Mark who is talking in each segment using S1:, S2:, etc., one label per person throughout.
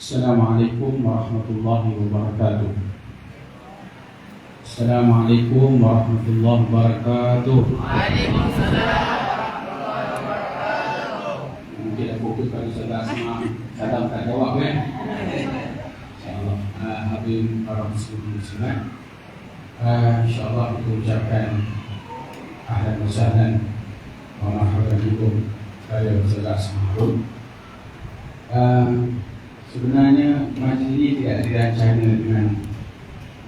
S1: Assalamualaikum warahmatullahi wabarakatuh. Assalamualaikum warahmatullahi wabarakatuh.
S2: Waalaikumsalam warahmatullahi wabarakatuh.
S1: Mungkin aku kalau sudah sama kadang tak jawab kan? Insyaallah. Habib para muslimin. Insyaallah kita ucapkan ahlan wa sahlan wa marhaban bikum kalian saudara semua. Sebenarnya majlis ini tidak direncana dengan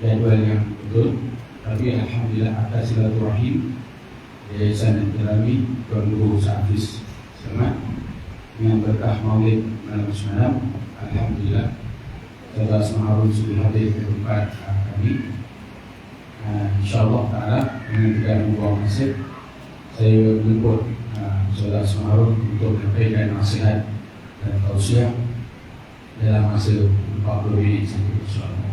S1: jadual yang betul, tapi alhamdulillah atas silaturahim Yayasan Al-Jalami Tuan Guru Hafiz Samad dengan berkah Maulid malam semalam, alhamdulillah saudara Harun sudah hadir di tempat kami. InsyaAllah ta'ala dengan tidak membuang masa, saya menjemput saudara Harun untuk menyampaikan nasihat dan tausiah dalam masa 40 minit saja, insyaAllah.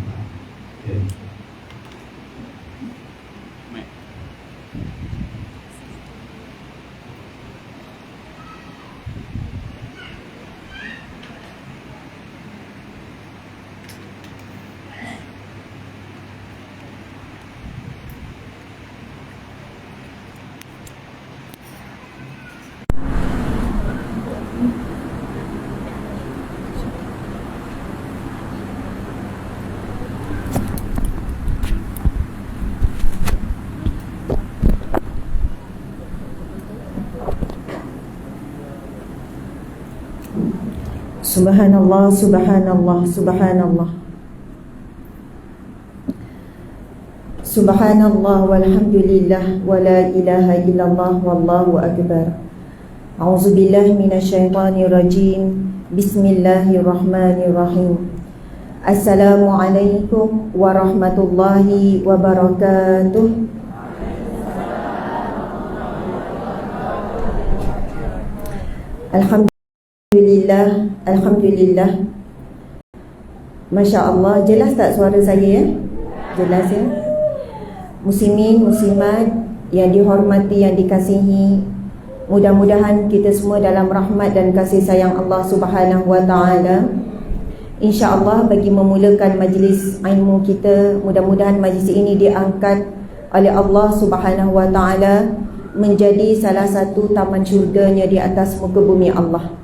S3: Subhanallah, subhanallah, subhanallah. Subhanallah walhamdulillah wa la ilaha illallah wallahu akbar. A'udzubillahi minasyaitonir rajim. Bismillahirrahmanirrahim. Assalamualaikum warahmatullahi wabarakatuh. Alhamdulillah Alhamdulillah. Masya Allah, jelas tak suara saya ya? Jelas ya? Muslimin, muslimat yang dihormati, yang dikasihi, mudah-mudahan kita semua dalam rahmat dan kasih sayang Allah Subhanahu wa ta'ala. InsyaAllah bagi memulakan majlis ilmu kita, mudah-mudahan majlis ini diangkat oleh Allah Subhanahu wa ta'ala menjadi salah satu taman syurganya di atas muka bumi Allah.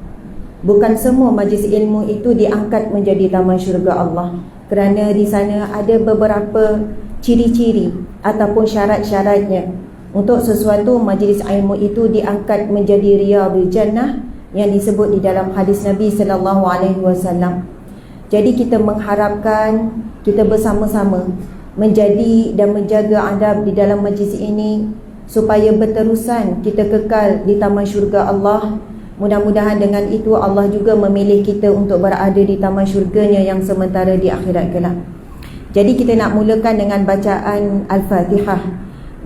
S3: Bukan semua majlis ilmu itu diangkat menjadi taman syurga Allah, kerana di sana ada beberapa ciri-ciri ataupun syarat-syaratnya untuk sesuatu majlis ilmu itu diangkat menjadi riyadul jannah yang disebut di dalam hadis Nabi sallallahu alaihi wasallam. Jadi kita mengharapkan kita bersama-sama menjadi dan menjaga adab di dalam majlis ini supaya berterusan kita kekal di taman syurga Allah. Mudah-mudahan dengan itu Allah juga memilih kita untuk berada di taman syurganya yang sementara di akhirat kelak. Jadi kita nak mulakan dengan bacaan Al-Fatihah.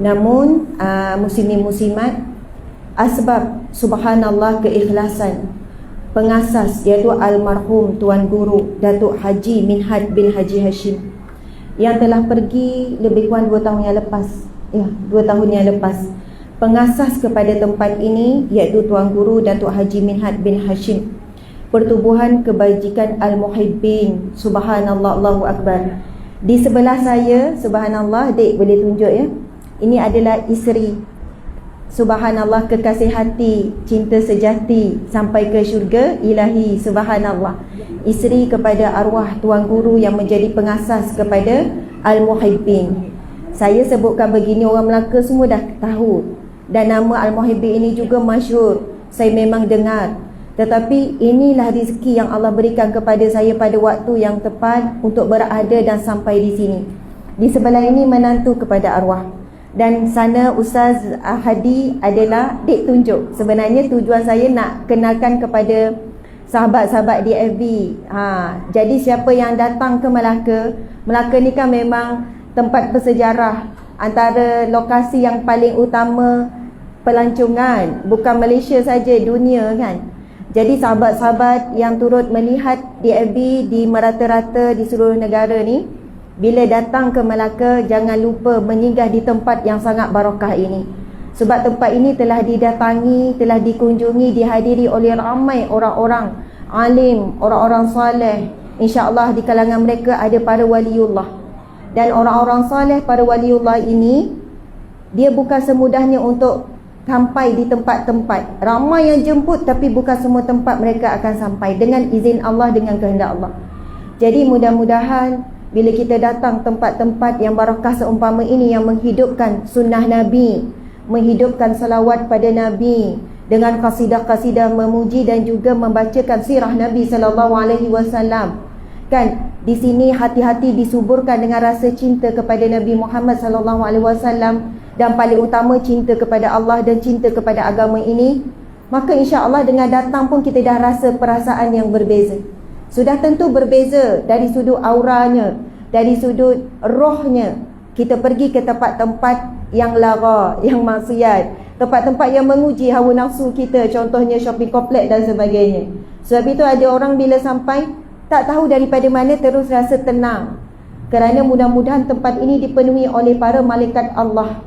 S3: Namun muslimin muslimat, asbab subhanallah keikhlasan pengasas iaitu almarhum Tuan Guru Datuk Haji Minhad bin Haji Hashim yang telah pergi lebih kurang 2 tahun yang lepas. 2 tahun yang lepas. Pengasas kepada tempat ini iaitu Tuan Guru Datuk Haji Minhad bin Hashim, Pertubuhan Kebajikan Al-Muhibbin. Subhanallah, Allahu Akbar. Di sebelah saya, subhanallah, dek boleh tunjuk ya. Ini adalah isteri. Subhanallah, kekasih hati, cinta sejati sampai ke syurga ilahi. Subhanallah. Isteri kepada arwah Tuan Guru yang menjadi pengasas kepada Al-Muhibbin. Saya sebutkan begini, orang Melaka semua dah tahu. Dan nama Al-Muhibbin ini juga masyhur. Saya memang dengar. Tetapi inilah rezeki yang Allah berikan kepada saya pada waktu yang tepat untuk berada dan sampai di sini. Di sebelah ini menantu kepada arwah. Dan sana Ustaz Hadi adalah dek tunjuk. Sebenarnya tujuan saya nak kenalkan kepada sahabat-sahabat di FB. Jadi siapa yang datang ke Melaka, Melaka ni kan memang tempat bersejarah, antara lokasi yang paling utama pelancongan, bukan Malaysia saja, dunia kan. Jadi sahabat-sahabat yang turut melihat di FB di merata-rata di seluruh negara ni, bila datang ke Melaka jangan lupa menyinggah di tempat yang sangat barakah ini. Sebab tempat ini telah didatangi, telah dikunjungi, dihadiri oleh ramai orang-orang alim, orang-orang soleh. InsyaAllah di kalangan mereka ada para waliullah. Dan orang-orang soleh, para waliullah ini, dia bukan semudahnya untuk sampai di tempat-tempat. Ramai yang jemput tapi bukan semua tempat mereka akan sampai dengan izin Allah, dengan kehendak Allah. Jadi mudah-mudahan bila kita datang tempat-tempat yang barakah seumpama ini, yang menghidupkan sunnah Nabi, menghidupkan salawat pada Nabi dengan kasidah-kasidah memuji dan juga membacakan sirah Nabi sallallahu alaihi wasallam. Kan di sini hati-hati disuburkan dengan rasa cinta kepada Nabi Muhammad sallallahu alaihi wasallam, dan paling utama cinta kepada Allah dan cinta kepada agama ini. Maka insya-Allah dengan datang pun kita dah rasa perasaan yang berbeza. Sudah tentu berbeza dari sudut auranya, dari sudut rohnya. Kita pergi ke tempat-tempat yang lara, yang maksiat, tempat-tempat yang menguji hawa nafsu kita, contohnya shopping kompleks dan sebagainya. Sebab itu ada orang bila sampai tak tahu daripada mana terus rasa tenang, kerana mudah-mudahan tempat ini dipenuhi oleh para malaikat Allah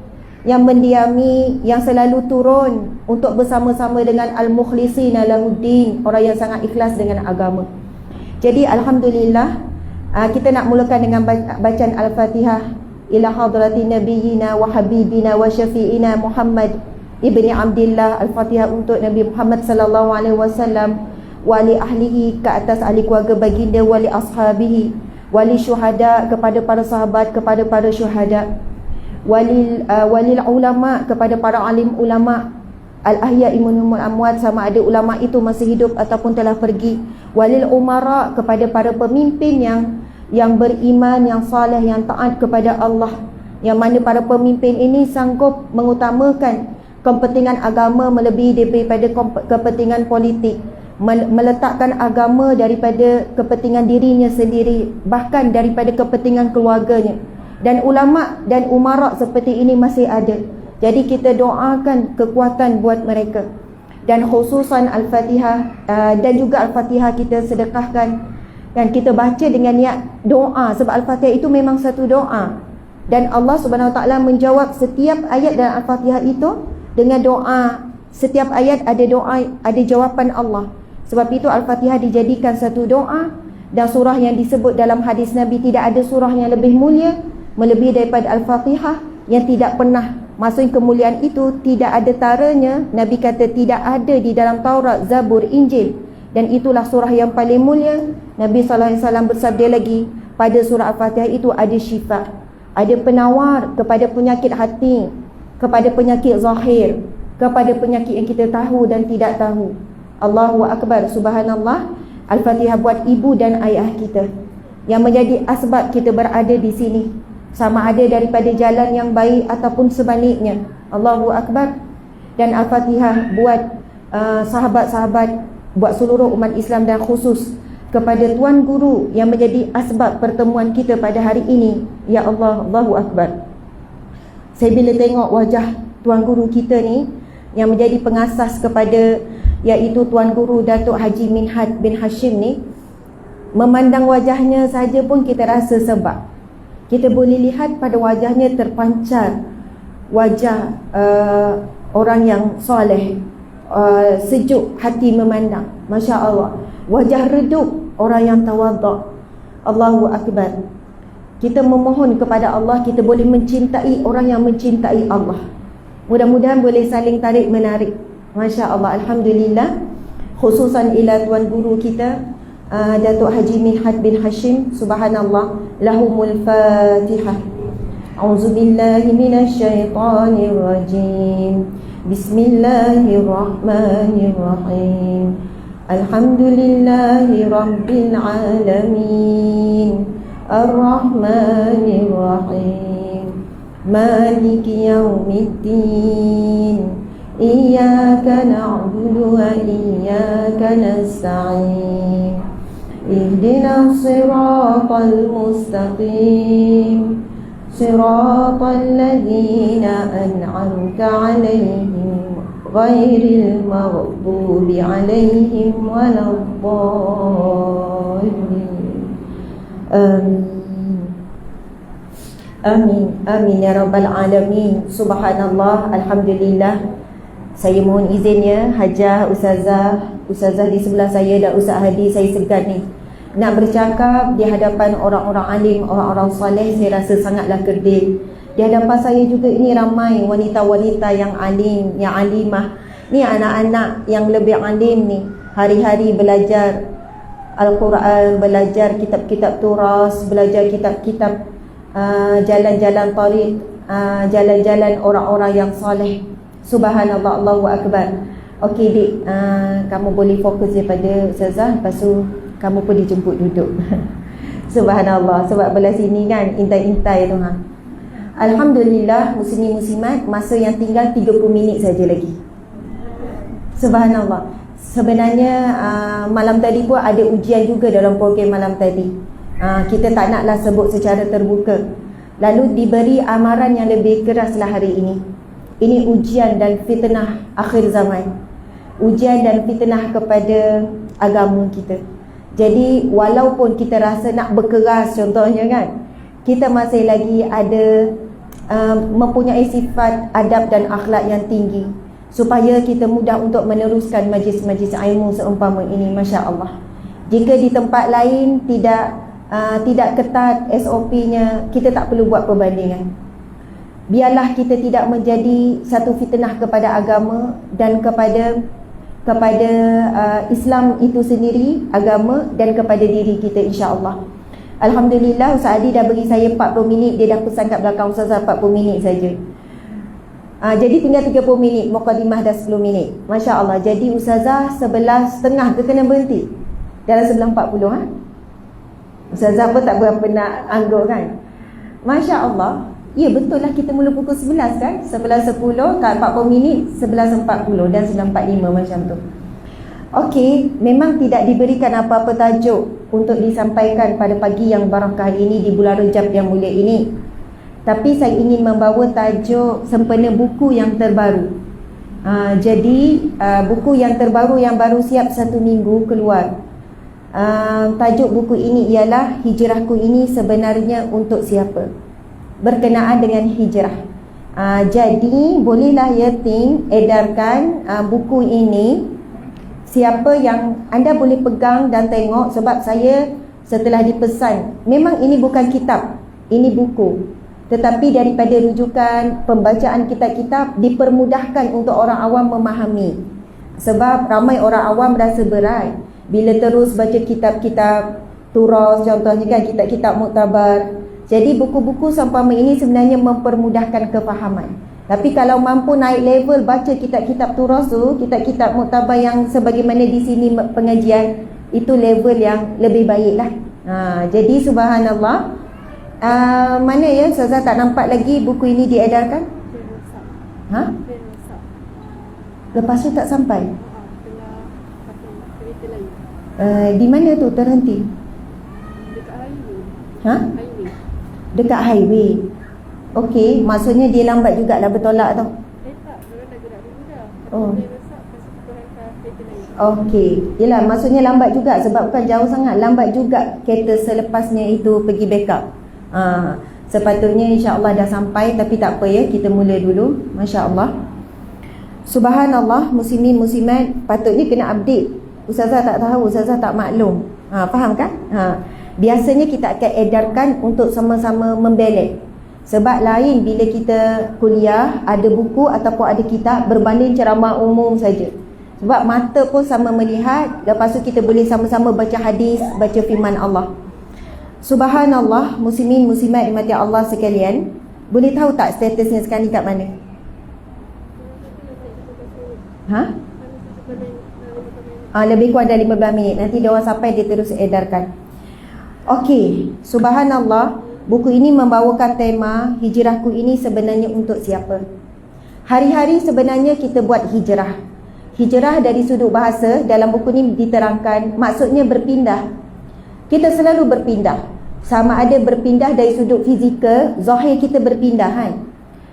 S3: yang mendiami, yang selalu turun untuk bersama-sama dengan al-mukhlisin lahuddin, orang yang sangat ikhlas dengan agama. Jadi alhamdulillah, kita nak mulakan dengan bacaan Al-Fatihah. Ila hadratin nabiyina wa habibina wa syafi'ina Muhammad ibni Abdillah. Al-Fatihah untuk Nabi Muhammad sallallahu alaihi wasallam, wali ahlihi, ke atas ahli keluarga baginda, wali ashabihi, wali syuhada, kepada para sahabat, kepada para syuhada, walil ulama, kepada para alim ulama, al-ahya'i minhumul amwat, sama ada ulama itu masih hidup ataupun telah pergi, walil umara, kepada para pemimpin yang beriman, yang saleh, yang taat kepada Allah, yang mana para pemimpin ini sanggup mengutamakan kepentingan agama melebihi daripada kepentingan politik, meletakkan agama daripada kepentingan dirinya sendiri, bahkan daripada kepentingan keluarganya. Dan ulama dan umarak seperti ini masih ada. Jadi kita doakan kekuatan buat mereka. dan khususan Al-Fatihah, dan juga Al-Fatihah kita sedekahkan dan kita baca dengan niat doa, sebab Al-Fatihah itu memang satu doa dan Allah Subhanahu Wa Taala menjawab setiap ayat dalam Al-Fatihah itu dengan doa. Setiap ayat ada doa, ada jawapan Allah. Sebab itu Al-Fatihah dijadikan satu doa, dan surah yang disebut dalam hadis Nabi, tidak ada surah yang lebih mulia melebihi daripada Al-Fatihah, yang tidak pernah, maksudnya kemuliaan itu tidak ada taranya. Nabi kata tidak ada di dalam Taurat, Zabur, Injil, dan itulah surah yang paling mulia. Nabi SAW bersabda lagi, pada surah Al-Fatihah itu ada syifa, ada penawar kepada penyakit hati, kepada penyakit zahir, kepada penyakit yang kita tahu dan tidak tahu. Allahu Akbar, subhanallah. Al-Fatihah buat ibu dan ayah kita, yang menjadi asbab kita berada di sini, sama ada daripada jalan yang baik ataupun sebaliknya. Allahu Akbar. Dan Al-Fatihah buat sahabat-sahabat, buat seluruh umat Islam, dan khusus kepada tuan guru yang menjadi asbab pertemuan kita pada hari ini. Ya Allah, Allahu Akbar. Saya bila tengok wajah tuan guru kita ni yang menjadi pengasas kepada, iaitu Tuan Guru Datuk Haji Minhad bin Hashim ni, memandang wajahnya saja pun kita rasa sebab. Kita boleh lihat pada wajahnya terpancar wajah orang yang soleh, sejuk hati memandang. Masya Allah. Wajah redup orang yang tawaduk. Allahu Akbar. Kita memohon kepada Allah, kita boleh mencintai orang yang mencintai Allah. Mudah-mudahan boleh saling tarik menarik. Masya Allah, Alhamdulillah. Khususan ila tuan guru kita, Datuk Haji Minhad bin Hashim, subhanallah. Lahumul Fatihah. A'udzubillahi minasyaitanir rajim. Bismillahirrahmanirrahim. Alhamdulillahi rabbil alamin. Ar-Rahmanir-Rahim. Maliki yaumiddin. Iyyaka na'budu wa iyyaka nasta'in. Ihdinas siratal mustaqim. Siratal ladzina an'amta 'alaihim ghairil maghdubi 'alaihim waladdallin. Amin. Amin ya rabbal alamin. Subhanallah, alhamdulillah. Saya mohon izinnya Hajah, Ustazah di sebelah saya dan Ustaz Hadi, saya segan ni nak bercakap di hadapan orang-orang alim, orang-orang soleh. Saya rasa sangatlah kerdil. Di hadapan saya juga ini ramai wanita-wanita yang alim, yang alimah. Ni anak-anak yang lebih alim ni, hari-hari belajar Al-Quran, belajar kitab-kitab turas, belajar kitab-kitab jalan-jalan tariq, jalan-jalan orang-orang yang soleh. Subhanallah, Allahu Akbar. Okey dik, kamu boleh fokus daripada Ustazah, lepas tu kamu pun dijemput duduk. Subhanallah, sebab belah sini kan intai-intai tu ha. Alhamdulillah, muslimin muslimat, masa yang tinggal 30 minit saja lagi. Subhanallah. Sebenarnya malam tadi pun ada ujian juga dalam program malam tadi. Kita tak naklah sebut secara terbuka. Lalu diberi amaran yang lebih keraslah hari ini. Ini ujian dan fitnah akhir zaman. Ujian dan fitnah kepada agama kita. Jadi walaupun kita rasa nak berkeras contohnya kan, kita masih lagi ada mempunyai sifat adab dan akhlak yang tinggi, supaya kita mudah untuk meneruskan majlis-majlis ilmu seumpama ini. Masya Allah. Jika di tempat lain tidak ketat SOP-nya, kita tak perlu buat perbandingan. Biarlah kita tidak menjadi satu fitnah kepada agama dan kepada Islam itu sendiri, agama, dan kepada diri kita, insya-Allah. Alhamdulillah, Ustaz Adi dah bagi saya 40 minit. Dia dah pesan kat belakang Ustazah 40 minit saja. Jadi tinggal 30 minit, mukadimah dah 10 minit. Masya Allah. Jadi Ustazah 11.30 ke kena berhenti dalam 11.40 ha? Ustazah pun tak berapa nak angguk kan. Masya Allah. Ya betul lah, kita mula pukul 11 kan, 11.10 kat 40 minit, 11.40 dan 9.45 macam tu. Okey, memang tidak diberikan apa-apa tajuk untuk disampaikan pada pagi yang barakah ini di bulan Rejab yang mulia ini. Tapi saya ingin membawa tajuk sempena buku yang terbaru. Jadi buku yang terbaru yang baru siap 1 minggu keluar. Tajuk buku ini ialah Hijrahku ini sebenarnya untuk siapa? Berkenaan dengan hijrah. Jadi bolehlah Yatim edarkan buku ini. Siapa yang anda boleh pegang dan tengok, sebab saya setelah dipesan, memang ini bukan kitab, ini buku, tetapi daripada rujukan pembacaan kitab-kitab dipermudahkan untuk orang awam memahami. Sebab ramai orang awam rasa berat bila terus baca kitab-kitab turas, contohnya kan kitab-kitab muktabar. Jadi buku-buku seumpama ini sebenarnya mempermudahkan kefahaman. Tapi kalau mampu naik level baca kitab-kitab turas tu, kitab-kitab muktabar yang sebagaimana di sini pengajian, itu level yang lebih baiklah. Jadi subhanallah, mana ya Ustazah tak nampak lagi buku ini diedarkan? Lepas tu tak sampai? Di mana tu terhenti? Dekat highway. Okey, maksudnya dia lambat jugalah bertolak tau. Oh. Okey, yelah maksudnya lambat juga sebab bukan jauh sangat, lambat juga kereta selepasnya itu pergi backup. Sepatutnya insya-Allah dah sampai, tapi tak apa ya, kita mula dulu. Masya-Allah. Subhanallah, muslimin muslimat patutnya kena update. Ustazah tak tahu, ustazah tak maklum. Faham kan? Biasanya kita akan edarkan untuk sama-sama membelek. Sebab lain bila kita kuliah, ada buku ataupun ada kitab berbanding ceramah umum saja. Sebab mata pun sama melihat, lepas tu kita boleh sama-sama baca hadis, baca firman Allah. Subhanallah, muslimin muslimat dimati Allah sekalian. Boleh tahu tak statusnya sekarang ni kat mana? Lebih kurang dari 15 minit. Nanti dia orang sampai, dia terus edarkan. Okey, subhanallah, buku ini membawakan tema hijrahku ini sebenarnya untuk siapa? Hari-hari sebenarnya kita buat hijrah. Hijrah dari sudut bahasa dalam buku ini diterangkan maksudnya berpindah. Kita selalu berpindah. Sama ada berpindah dari sudut fizikal, zahir kita berpindah kan?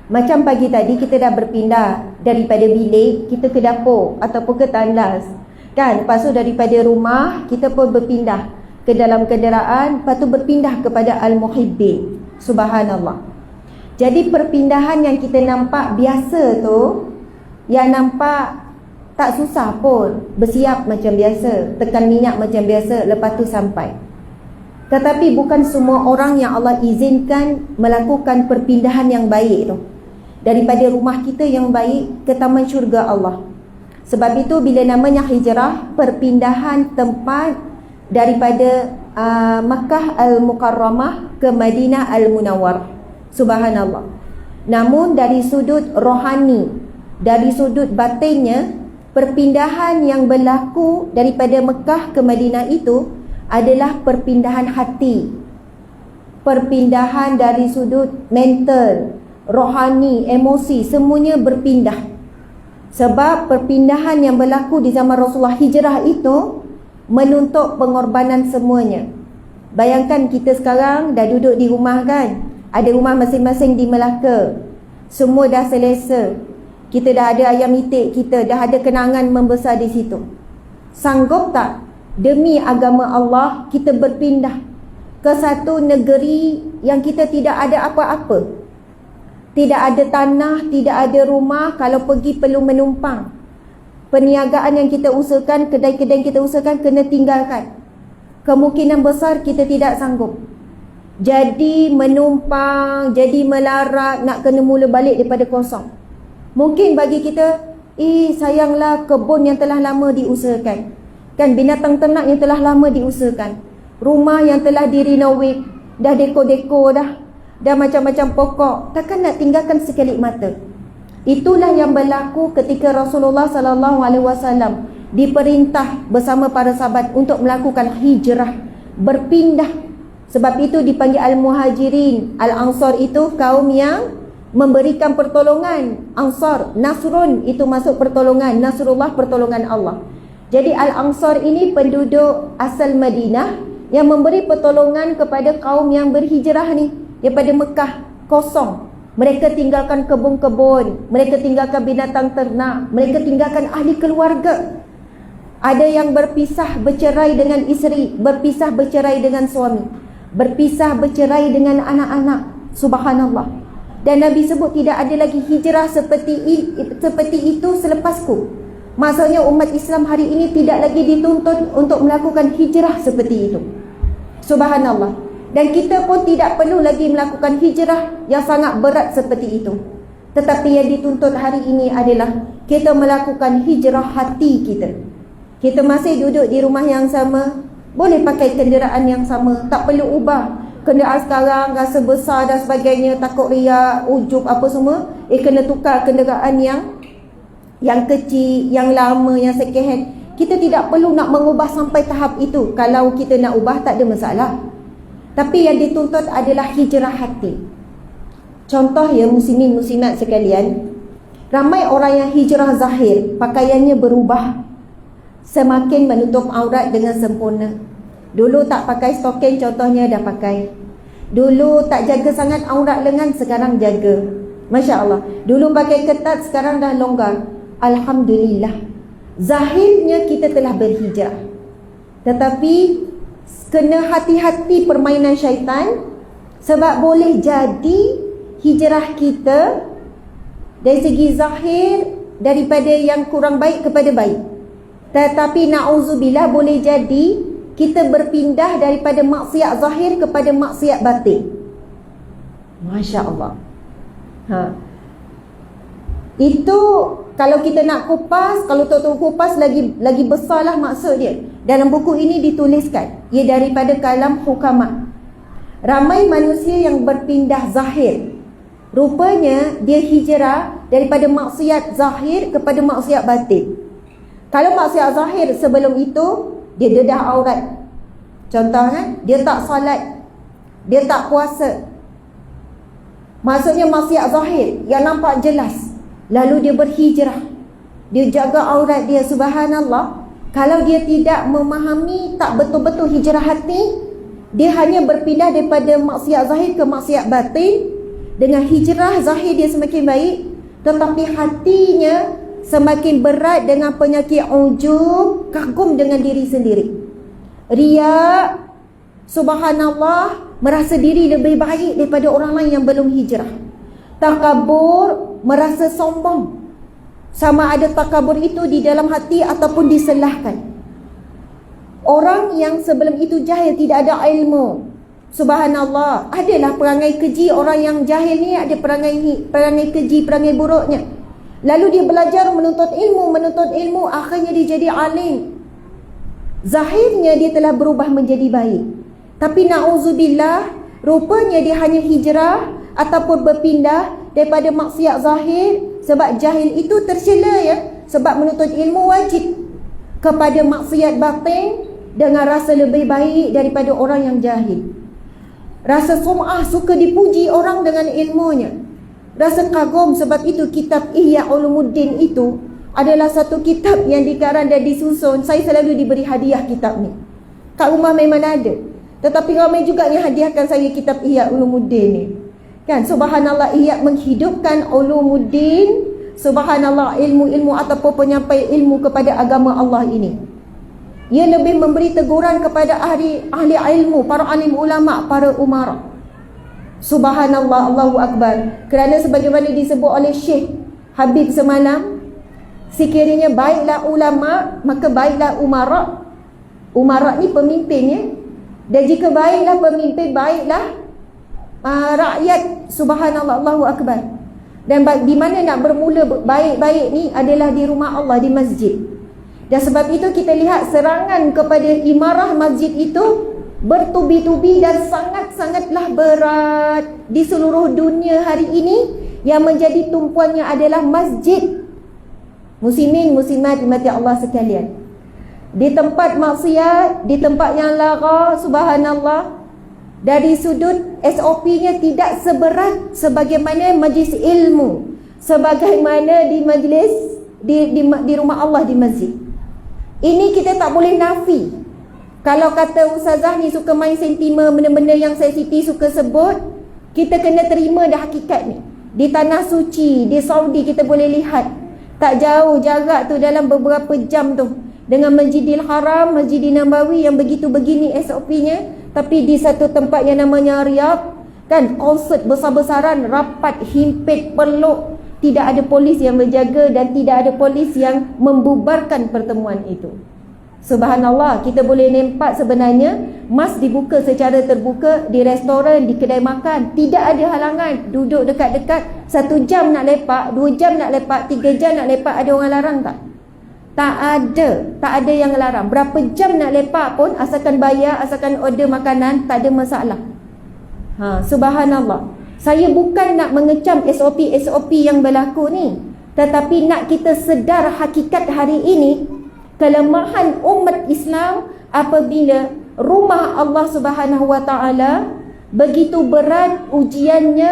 S3: Macam pagi tadi kita dah berpindah daripada bilik kita ke dapur ataupun ke tandas. Kan? Lepas tu daripada rumah kita pun berpindah ke dalam kenderaan, lepas tu berpindah kepada Al-Muhibbin. Subhanallah. Jadi perpindahan yang kita nampak biasa tu, yang nampak tak susah pun, bersiap macam biasa, tekan minyak macam biasa, lepas tu sampai. Tetapi bukan semua orang yang Allah izinkan melakukan perpindahan yang baik tu, daripada rumah kita yang baik ke taman syurga Allah. Sebab itu bila namanya hijrah, perpindahan tempat daripada Makkah Al-Mukarramah ke Madinah Al-Munawwarah. Subhanallah. Namun dari sudut rohani, dari sudut batinnya, perpindahan yang berlaku daripada Mekah ke Madinah itu adalah perpindahan hati. Perpindahan dari sudut mental, rohani, emosi, semuanya berpindah. Sebab perpindahan yang berlaku di zaman Rasulullah hijrah itu menuntut pengorbanan semuanya. Bayangkan kita sekarang dah duduk di rumah kan, ada rumah masing-masing di Melaka, semua dah selesa, kita dah ada ayam itik kita, dah ada kenangan membesar di situ. Sanggup tak demi agama Allah kita berpindah ke satu negeri yang kita tidak ada apa-apa, tidak ada tanah, tidak ada rumah, kalau pergi perlu menumpang. Perniagaan yang kita usahakan, kedai-kedai yang kita usahakan kena tinggalkan. Kemungkinan besar kita tidak sanggup. Jadi menumpang, jadi melarat, nak kena mula balik daripada kosong. Mungkin bagi kita, sayanglah kebun yang telah lama diusahakan. Kan binatang ternak yang telah lama diusahakan. Rumah yang telah direnovate, dah dekor-dekor dah macam-macam pokok. Takkan nak tinggalkan sekelip mata. Itulah yang berlaku ketika Rasulullah SAW diperintah bersama para sahabat untuk melakukan hijrah, berpindah. Sebab itu dipanggil Al-Muhajirin. Al-Ansar itu kaum yang memberikan pertolongan. Ansar, Nasrun itu masuk pertolongan, Nasrullah pertolongan Allah. Jadi Al-Ansar ini penduduk asal Madinah yang memberi pertolongan kepada kaum yang berhijrah ni daripada Mekah kosong. Mereka tinggalkan kebun-kebun, mereka tinggalkan binatang ternak, mereka tinggalkan ahli keluarga. Ada yang berpisah bercerai dengan isteri, berpisah bercerai dengan suami, berpisah bercerai dengan anak-anak. Subhanallah. Dan Nabi sebut tidak ada lagi hijrah seperti itu selepasku. Maksudnya umat Islam hari ini tidak lagi dituntut untuk melakukan hijrah seperti itu. Subhanallah. Dan kita pun tidak perlu lagi melakukan hijrah yang sangat berat seperti itu. Tetapi yang dituntut hari ini adalah kita melakukan hijrah hati kita. Kita masih duduk di rumah yang sama, boleh pakai kenderaan yang sama, tak perlu ubah. Kenderaan sekarang rasa besar dan sebagainya, takut riak, ujub apa semua, kena tukar kenderaan yang kecil, yang lama, yang second hand. Kita tidak perlu nak mengubah sampai tahap itu. Kalau kita nak ubah tak ada masalah. Tapi yang dituntut adalah hijrah hati. Contoh ya muslimin muslimat sekalian, ramai orang yang hijrah zahir, pakaiannya berubah, semakin menutup aurat dengan sempurna. Dulu tak pakai stokin, contohnya dah pakai. Dulu tak jaga sangat aurat lengan, sekarang jaga. Masya Allah. Dulu pakai ketat, sekarang dah longgar. Alhamdulillah. Zahirnya kita telah berhijrah. Tetapi kena hati-hati permainan syaitan, sebab boleh jadi hijrah kita dari segi zahir daripada yang kurang baik kepada baik. Tetapi na'udzubillah boleh jadi kita berpindah daripada maksiat zahir kepada maksiat batin. Masya Allah. Itu kalau kita nak kupas, kalau tok kupas lagi besarlah maksud dia. Dalam buku ini dituliskan, ia daripada kalam hukama. Ramai manusia yang berpindah zahir. Rupanya dia hijrah daripada maksiat zahir kepada maksiat batin. Kalau maksiat zahir sebelum itu, dia dedah aurat. Contohnya, dia tak salat, dia tak puasa. Maksudnya maksiat zahir yang nampak jelas. Lalu dia berhijrah, dia jaga aurat dia. Subhanallah. Kalau dia tidak memahami, tak betul-betul hijrah hati, dia hanya berpindah daripada maksiat zahir ke maksiat batin. Dengan hijrah zahir dia semakin baik, tetapi hatinya semakin berat dengan penyakit ujub, kagum dengan diri sendiri, riak, subhanallah, merasa diri lebih baik daripada orang lain yang belum hijrah. Takabur, merasa sombong. Sama ada takabur itu di dalam hati ataupun diselahkan. Orang yang sebelum itu jahil, tidak ada ilmu, subhanallah, adalah perangai keji. Orang yang jahil ni ada perangai keji, perangai buruknya. Lalu dia belajar menuntut ilmu, akhirnya dia jadi alim. Zahirnya dia telah berubah menjadi baik. Tapi na'udzubillah, rupanya dia hanya hijrah ataupun berpindah daripada maksiat zahir. Sebab jahil itu tercela ya. Sebab menuntut ilmu wajib, kepada maksiat batin dengan rasa lebih baik daripada orang yang jahil. Rasa sum'ah, suka dipuji orang dengan ilmunya. Rasa kagum. Sebab itu kitab Ihya Ulumuddin itu adalah satu kitab yang dikarang dan disusun. Saya selalu diberi hadiah kitab ni. Kat rumah memang ada. Tetapi ramai juga yang hadiahkan saya kitab Ihya Ulumuddin ni. Kan, subhanallah, Ihya menghidupkan ulumuddin. Subhanallah, ilmu-ilmu ataupun penyampai ilmu kepada agama Allah ini. Ia lebih memberi teguran kepada ahli ilmu, para alim ulama, para umara. Subhanallah, Allahu Akbar. Kerana sebagaimana disebut oleh Syekh Habib semalam, sekiranya baiklah ulama, maka baiklah umara. Umara ni pemimpinnya. Dan jika baiklah pemimpin, baiklah rakyat. Subhanallah, Allahu Akbar. Dan di mana nak bermula baik-baik ni adalah di rumah Allah, di masjid. Dan sebab itu kita lihat serangan kepada imarah masjid itu bertubi-tubi dan sangat-sangatlah berat di seluruh dunia hari ini. Yang menjadi tumpuannya adalah masjid. Muslimin muslimat dimati Allah sekalian, di tempat maksiat, di tempat yang lara, subhanallah, dari sudut SOP-nya tidak seberat sebagaimana majlis ilmu, sebagaimana di majlis di rumah Allah, di masjid. Ini kita tak boleh nafi. Kalau kata ustazah ni suka main sentimen, benda-benda yang sensitif suka sebut, kita kena terima dah hakikat ni. di tanah suci, di Saudi kita boleh lihat. Tak jauh jarak tu, dalam beberapa jam tu, dengan Masjidil Haram, Masjidil Nabawi yang begitu begini SOP-nya. Tapi di satu tempat yang namanya Riyadh, kan, konsert besar-besaran, rapat, himpit, peluk. Tidak ada polis yang berjaga dan tidak ada polis yang membubarkan pertemuan itu. Subhanallah, kita boleh nampak sebenarnya mas dibuka secara terbuka di restoran, di kedai makan. Tidak ada halangan, duduk dekat-dekat. 1 jam nak lepak, 2 jam nak lepak, 3 jam nak lepak. Ada orang larang tak? Tak ada yang larang. Berapa jam nak lepak pun, asalkan bayar, asalkan order makanan, tak ada masalah. Subhanallah. Saya bukan nak mengecam SOP yang berlaku ni, tetapi nak kita sedar hakikat hari ini, kelemahan umat Islam apabila rumah Allah Subhanahu Wa Taala begitu berat ujiannya,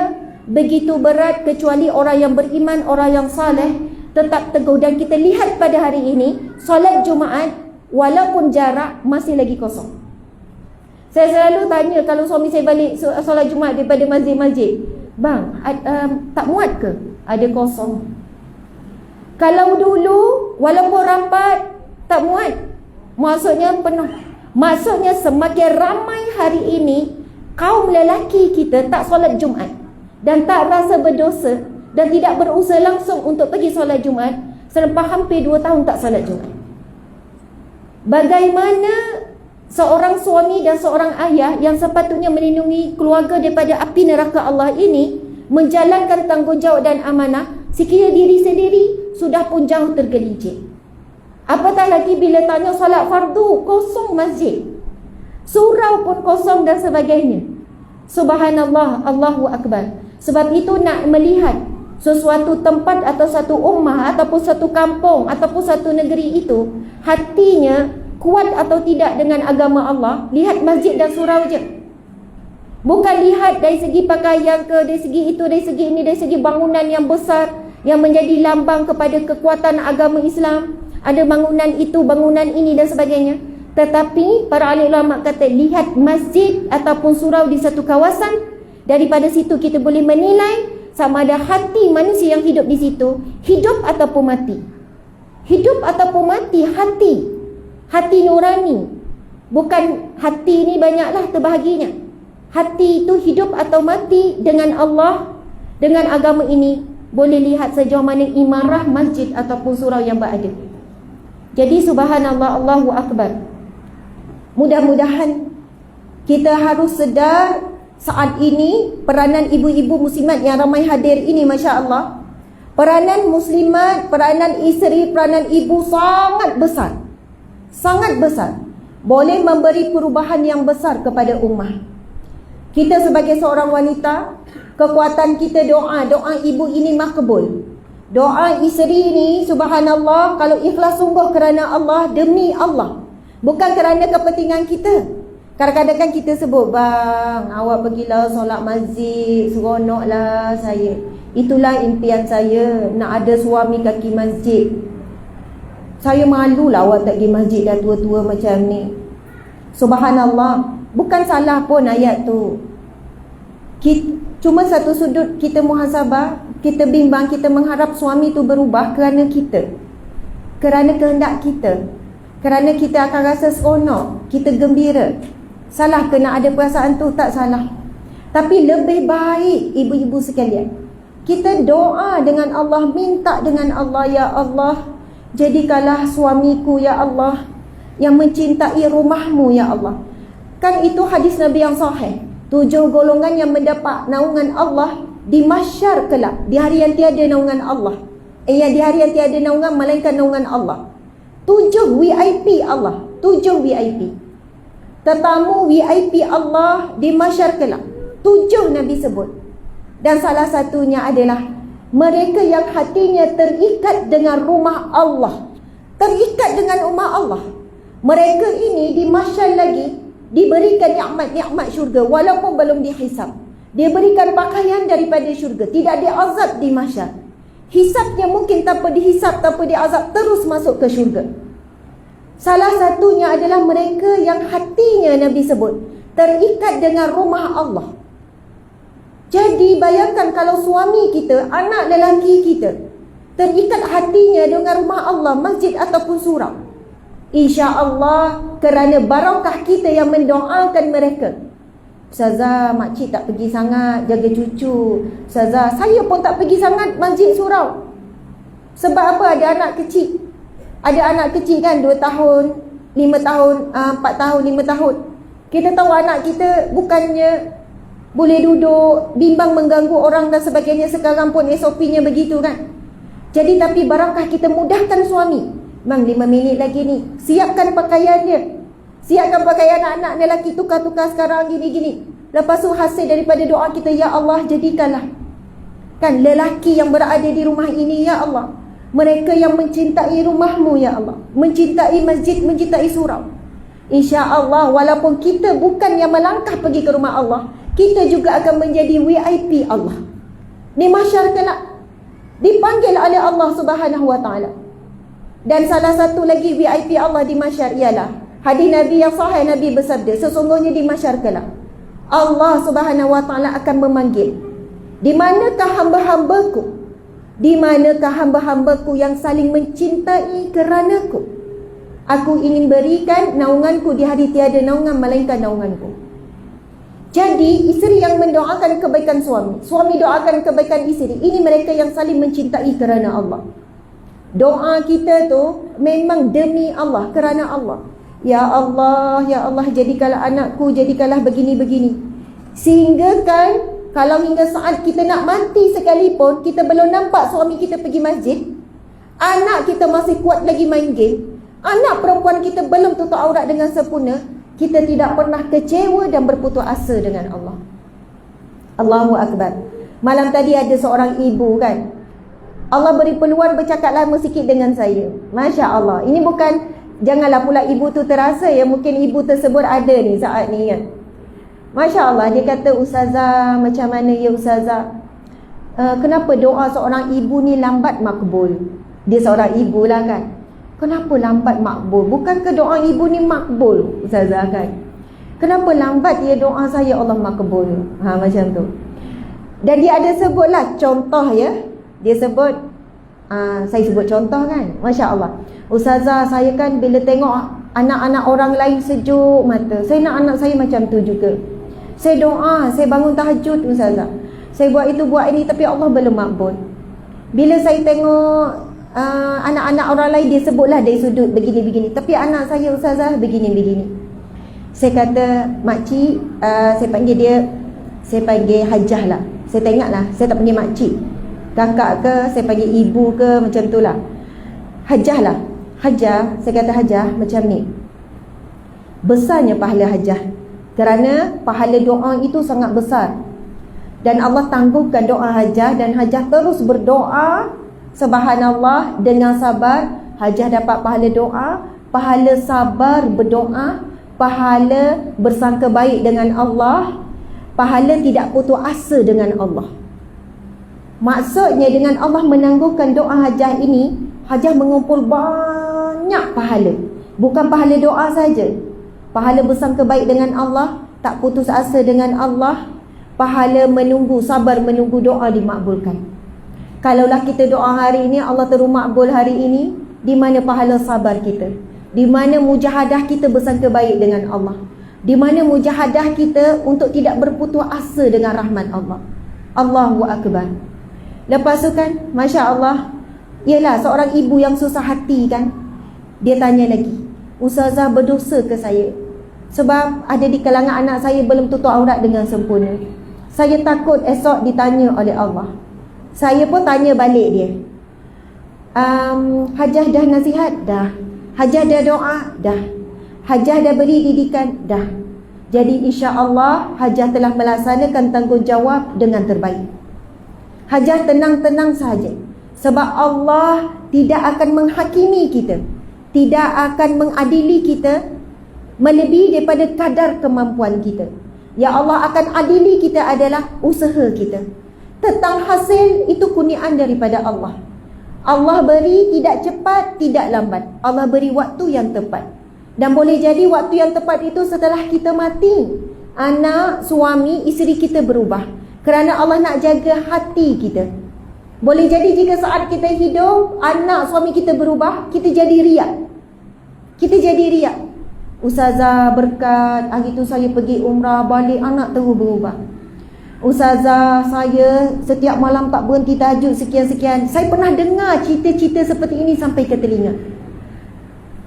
S3: begitu berat, kecuali orang yang beriman, orang yang saleh tetap teguh. Dan kita lihat pada hari ini, solat Jumaat walaupun jarak masih lagi kosong. Saya selalu tanya kalau suami saya balik solat Jumaat daripada masjid-masjid, bang, tak muat ke? Ada kosong. Kalau dulu walaupun rapat tak muat, maksudnya penuh. Maksudnya semakin ramai hari ini kaum lelaki kita tak solat Jumaat dan tak rasa berdosa dan tidak berusaha langsung untuk pergi solat Jumaat selepas hampir 2 tahun tak solat Jumaat. Bagaimana seorang suami dan seorang ayah yang sepatutnya melindungi keluarga daripada api neraka Allah ini menjalankan tanggungjawab dan amanah, sekiranya diri sendiri sudah pun jauh tergelincir. Apatah lagi bila tanya solat fardu, kosong masjid, surau pun kosong dan sebagainya. Subhanallah, Allahu Akbar. Sebab itu nak melihat sesuatu tempat atau satu ummah ataupun satu kampung ataupun satu negeri itu hatinya kuat atau tidak dengan agama Allah, lihat masjid dan surau je. Bukan lihat dari segi pakaian ke, dari segi itu, dari segi ini, dari segi bangunan yang besar yang menjadi lambang kepada kekuatan agama Islam. Ada bangunan itu, bangunan ini dan sebagainya. Tetapi para ahli ulama kata, lihat masjid ataupun surau di satu kawasan. Daripada situ kita boleh menilai sama ada hati manusia yang hidup di situ hidup ataupun mati. Hidup ataupun mati hati. Hati nurani. Bukan hati ni banyaklah terbahaginya. Hati itu hidup atau mati dengan Allah, dengan agama ini. Boleh lihat sejauh mana imarah masjid ataupun surau yang berada. Jadi subhanallah, Allahu Akbar. Mudah-mudahan kita harus sedar saat ini peranan ibu-ibu muslimat yang ramai hadir ini, Masya Allah. Peranan muslimat, peranan isteri, peranan ibu sangat besar. Sangat besar. Boleh memberi perubahan yang besar kepada ummah. Kita sebagai seorang wanita, kekuatan kita doa. Doa ibu ini makbul. Doa isteri ini, subhanallah, kalau ikhlas sungguh kerana Allah, demi Allah, bukan kerana kepentingan kita. Kadang-kadang kan kita sebut, bang, awak pergilah solat masjid, seronoklah saya. Itulah impian saya, nak ada suami kaki masjid. Saya malulah awak tak pergi masjid dah tua-tua macam ni. Subhanallah, bukan salah pun ayat tu. Cuma satu sudut kita muhasabah, kita bimbang, kita mengharap suami tu berubah kerana kita, kerana kehendak kita, kerana kita akan rasa seronok, kita gembira. Salah ke nak ada perasaan tu? Tak salah. Tapi lebih baik ibu-ibu sekalian, kita doa dengan Allah, minta dengan Allah, ya Allah, jadikanlah suamiku ya Allah yang mencintai rumahmu ya Allah. Kan itu hadis Nabi yang sahih. 7 golongan yang mendapat naungan Allah di mahsyar kelak, di hari yang tiada naungan Allah. Di hari yang tiada naungan melainkan naungan Allah. 7 VIP Allah, 7 VIP. Tetamu VIP Allah di mahsyar kelak. 7 Nabi sebut. Dan salah satunya adalah mereka yang hatinya terikat dengan rumah Allah. Terikat dengan rumah Allah. Mereka ini di mahsyar lagi diberikan nikmat-nikmat syurga walaupun belum dihisab. Dia berikan pakaian daripada syurga, tidak diazab di mahsyar. Hisabnya mungkin tanpa dihisab, tanpa diazab, terus masuk ke syurga. Salah satunya adalah mereka yang hatinya Nabi sebut terikat dengan rumah Allah. Jadi bayangkan kalau suami kita, anak lelaki kita terikat hatinya dengan rumah Allah, masjid ataupun surau, insya-Allah kerana barakah kita yang mendoakan mereka. Ustazah, makcik tak pergi sangat jaga cucu. Ustazah, saya pun tak pergi sangat masjid surau. Sebab apa? Ada anak kecil. Ada anak kecil kan, 2 tahun, 5 tahun, 4 tahun, 5 tahun. Kita tahu anak kita bukannya boleh duduk, bimbang mengganggu orang dan sebagainya. Sekarang pun SOP-nya begitu kan. Jadi tapi barakah kita mudahkan suami. Bang, 5 minit lagi ni, siapkan pakaian dia, siapkan pakaian anak-anak lelaki, tukar-tukar sekarang gini-gini. Lepas tu hasil daripada doa kita, ya Allah jadikanlah kan lelaki yang berada di rumah ini, ya Allah, mereka yang mencintai rumahmu, ya Allah, mencintai masjid, mencintai surau. InsyaAllah walaupun kita bukan yang melangkah pergi ke rumah Allah, kita juga akan menjadi VIP Allah. Di mahsyar kelak dipanggil oleh Allah Subhanahu wa taala. Dan salah satu lagi VIP Allah di mahsyar ialah hadis Nabi yang sahih. Nabi bersabda, sesungguhnya di mahsyar kelak Allah Subhanahu wa taala akan memanggil, di manakah hamba-hambaku, di manakah hamba-hambaku yang saling mencintai keranaku? Aku ingin berikan naunganku di hari tiada naungan melainkan naunganku. Jadi isteri yang mendoakan kebaikan suami, suami doakan kebaikan isteri, ini mereka yang saling mencintai kerana Allah. Doa kita tu memang demi Allah, kerana Allah. Ya Allah, ya Allah, jadikanlah anakku, jadikanlah begini-begini. Sehingga kan kalau hingga saat kita nak mati sekalipun, kita belum nampak suami kita pergi masjid, anak kita masih kuat lagi main game, anak perempuan kita belum tutup aurat dengan sempurna, kita tidak pernah kecewa dan berputus asa dengan Allah. Allahu Akbar. Malam tadi ada seorang ibu kan, Allah beri peluang bercakap lama sikit dengan saya. Masya Allah. Ini bukan, janganlah pula ibu tu terasa ya, mungkin ibu tersebut ada ni saat ni kan. Masya Allah. Dia kata, Ustazah, macam mana ya Ustazah, kenapa doa seorang ibu ni lambat makbul? Dia seorang ibu lah kan. Kenapa lambat makbul? Bukankah doa ibu ni makbul Ustazah kan? Kenapa lambat ya doa saya Allah makbul? Macam tu. Dan dia ada sebutlah contoh ya. Dia sebut, saya sebut contoh kan, Masya Allah, Ustazah, saya kan bila tengok anak-anak orang lain sejuk mata, saya nak anak saya macam tu juga. Saya doa, saya bangun tahajud Ustazah, saya buat itu buat ini, tapi Allah belum makbul. Bila saya tengok anak-anak orang lain, dia sebutlah dari sudut begini-begini, tapi anak saya Ustazah begini-begini. Saya kata, makcik, saya panggil dia, saya panggil hajah lah. Saya tengok lah, saya tak panggil makcik, kakak ke, saya panggil ibu ke, macam tu lah. Hajah lah. Hajah, saya kata hajah macam ni, besarnya pahala hajah, kerana pahala doa itu sangat besar. Dan Allah tangguhkan doa hajah, dan hajah terus berdoa, subhanallah, dengan sabar. Hajah dapat pahala doa, pahala sabar berdoa, pahala bersangka baik dengan Allah, pahala tidak putus asa dengan Allah. Maksudnya dengan Allah menangguhkan doa hajah ini, hajah mengumpul banyak pahala. Bukan pahala doa saja, pahala bersangka baik dengan Allah, tak putus asa dengan Allah, pahala menunggu, sabar menunggu doa dimakbulkan. Kalaulah kita doa hari ini, Allah terus makbul hari ini, di mana pahala sabar kita? Di mana mujahadah kita bersangka baik dengan Allah? Di mana mujahadah kita untuk tidak berputus asa dengan rahmat Allah? Allahu Akbar. Lepas tu kan, Masya Allah, ialah seorang ibu yang susah hati kan, dia tanya lagi, Ustazah, berdosa ke saya? Sebab ada di kalangan anak saya belum tutup aurat dengan sempurna. Saya takut esok ditanya oleh Allah. Saya pun tanya balik dia, hajah dah nasihat? Dah. Hajah dah doa? Dah. Hajah dah beri didikan? Dah. Jadi insya-Allah hajah telah melaksanakan tanggungjawab dengan terbaik. Hajah tenang-tenang sahaja, sebab Allah tidak akan menghakimi kita, tidak akan mengadili kita melebihi daripada kadar kemampuan kita. Ya Allah akan adili kita adalah usaha kita. Tentang hasil itu kurniaan daripada Allah. Allah beri tidak cepat, tidak lambat. Allah beri waktu yang tepat. Dan boleh jadi waktu yang tepat itu setelah kita mati. Anak, suami, isteri kita berubah. Kerana Allah nak jaga hati kita. Boleh jadi jika saat kita hidup, anak suami kita berubah, kita jadi riak. Kita jadi riak. Ustazah berkat, hari tu saya pergi umrah, balik anak terus berubah. Ustazah, saya setiap malam tak berhenti tahajud sekian-sekian. Saya pernah dengar cerita-cerita seperti ini sampai ke telinga.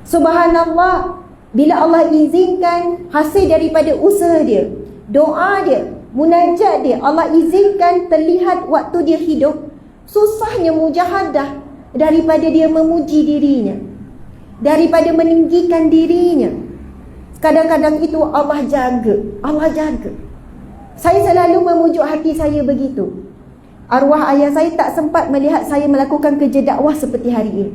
S3: Subhanallah, bila Allah izinkan hasil daripada usaha dia, doa dia, munajat dia, Allah izinkan terlihat waktu dia hidup, susahnya mujahadah daripada dia memuji dirinya, daripada meninggikan dirinya. Kadang-kadang itu Allah jaga, Allah jaga. Saya selalu memujuk hati saya begitu. Arwah ayah saya tak sempat melihat saya melakukan kerja dakwah seperti hari ini.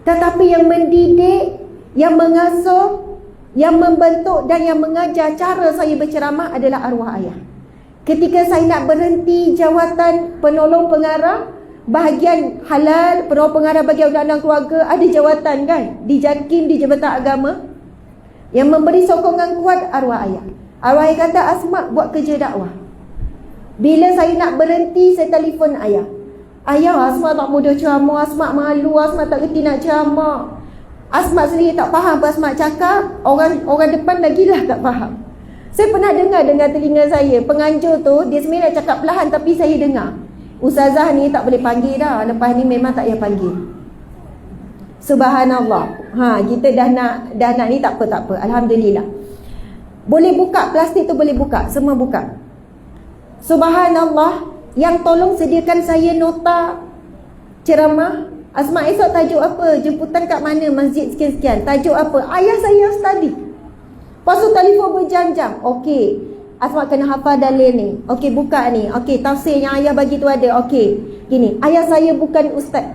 S3: Tetapi yang mendidik, yang mengasuh, yang membentuk dan yang mengajar cara saya berceramah adalah arwah ayah. Ketika saya nak berhenti jawatan penolong pengarah, bahagian halal, penolong pengarah bahagian undang-undang keluarga, ada jawatan kan? Di JAKIM, di Jabatan Agama. Yang memberi sokongan kuat arwah ayah. Arwah ayah kata, Asma buat kerja dakwah. Bila saya nak berhenti, saya telefon ayah. Ayah, Asma tak mudah ceramah, Asma malu, Asma tak kerti nak ceramah. Asma sendiri tak faham apa Asma cakap, orang depan lagilah tak faham. Saya pernah dengar dengan telinga saya, penganjur tu, dia sebenarnya nak cakap perlahan tapi saya dengar. Ustazah ni tak boleh panggil dah, lepas ni memang tak payah panggil. Subhanallah. Kita dah nak ni tak apa. Alhamdulillah. Boleh buka, plastik tu boleh buka, semua buka. Subhanallah, yang tolong sediakan saya nota ceramah. Asma, esok tajuk apa? Jemputan kat mana? Masjid sekian-sekian. Tajuk apa? Ayah saya study. Lepas tu telefon berjam-jam. Okey, Asma kena hafal dalil ni. Okey, buka ni. Okey, tafsir yang ayah bagi tu ada. Okey, gini, ayah saya bukan ustaz.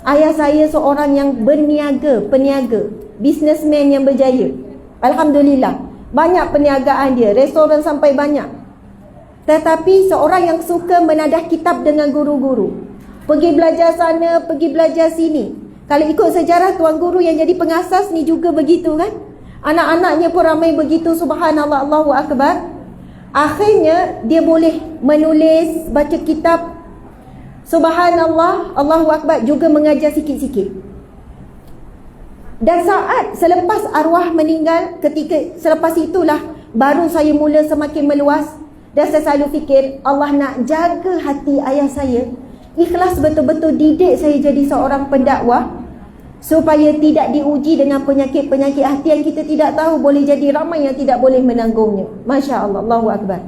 S3: Ayah saya seorang yang berniaga, peniaga, businessman yang berjaya. Alhamdulillah, banyak perniagaan dia, restoran sampai banyak. Tetapi seorang yang suka menadah kitab dengan guru-guru. Pergi belajar sana, pergi belajar sini. Kalau ikut sejarah, tuan guru yang jadi pengasas ni juga begitu kan? Anak-anaknya pun ramai begitu, subhanallah, Allahu Akbar. Akhirnya dia boleh menulis, baca kitab. Subhanallah, Allahu Akbar, juga mengajar sikit-sikit. Dan saat selepas arwah meninggal, selepas itulah baru saya mula semakin meluas. Dan saya selalu fikir, Allah nak jaga hati ayah saya, ikhlas betul-betul didik saya jadi seorang pendakwah, supaya tidak diuji dengan penyakit-penyakit hati yang kita tidak tahu. Boleh jadi ramai yang tidak boleh menanggungnya. Masya Allah, Allahu Akbar.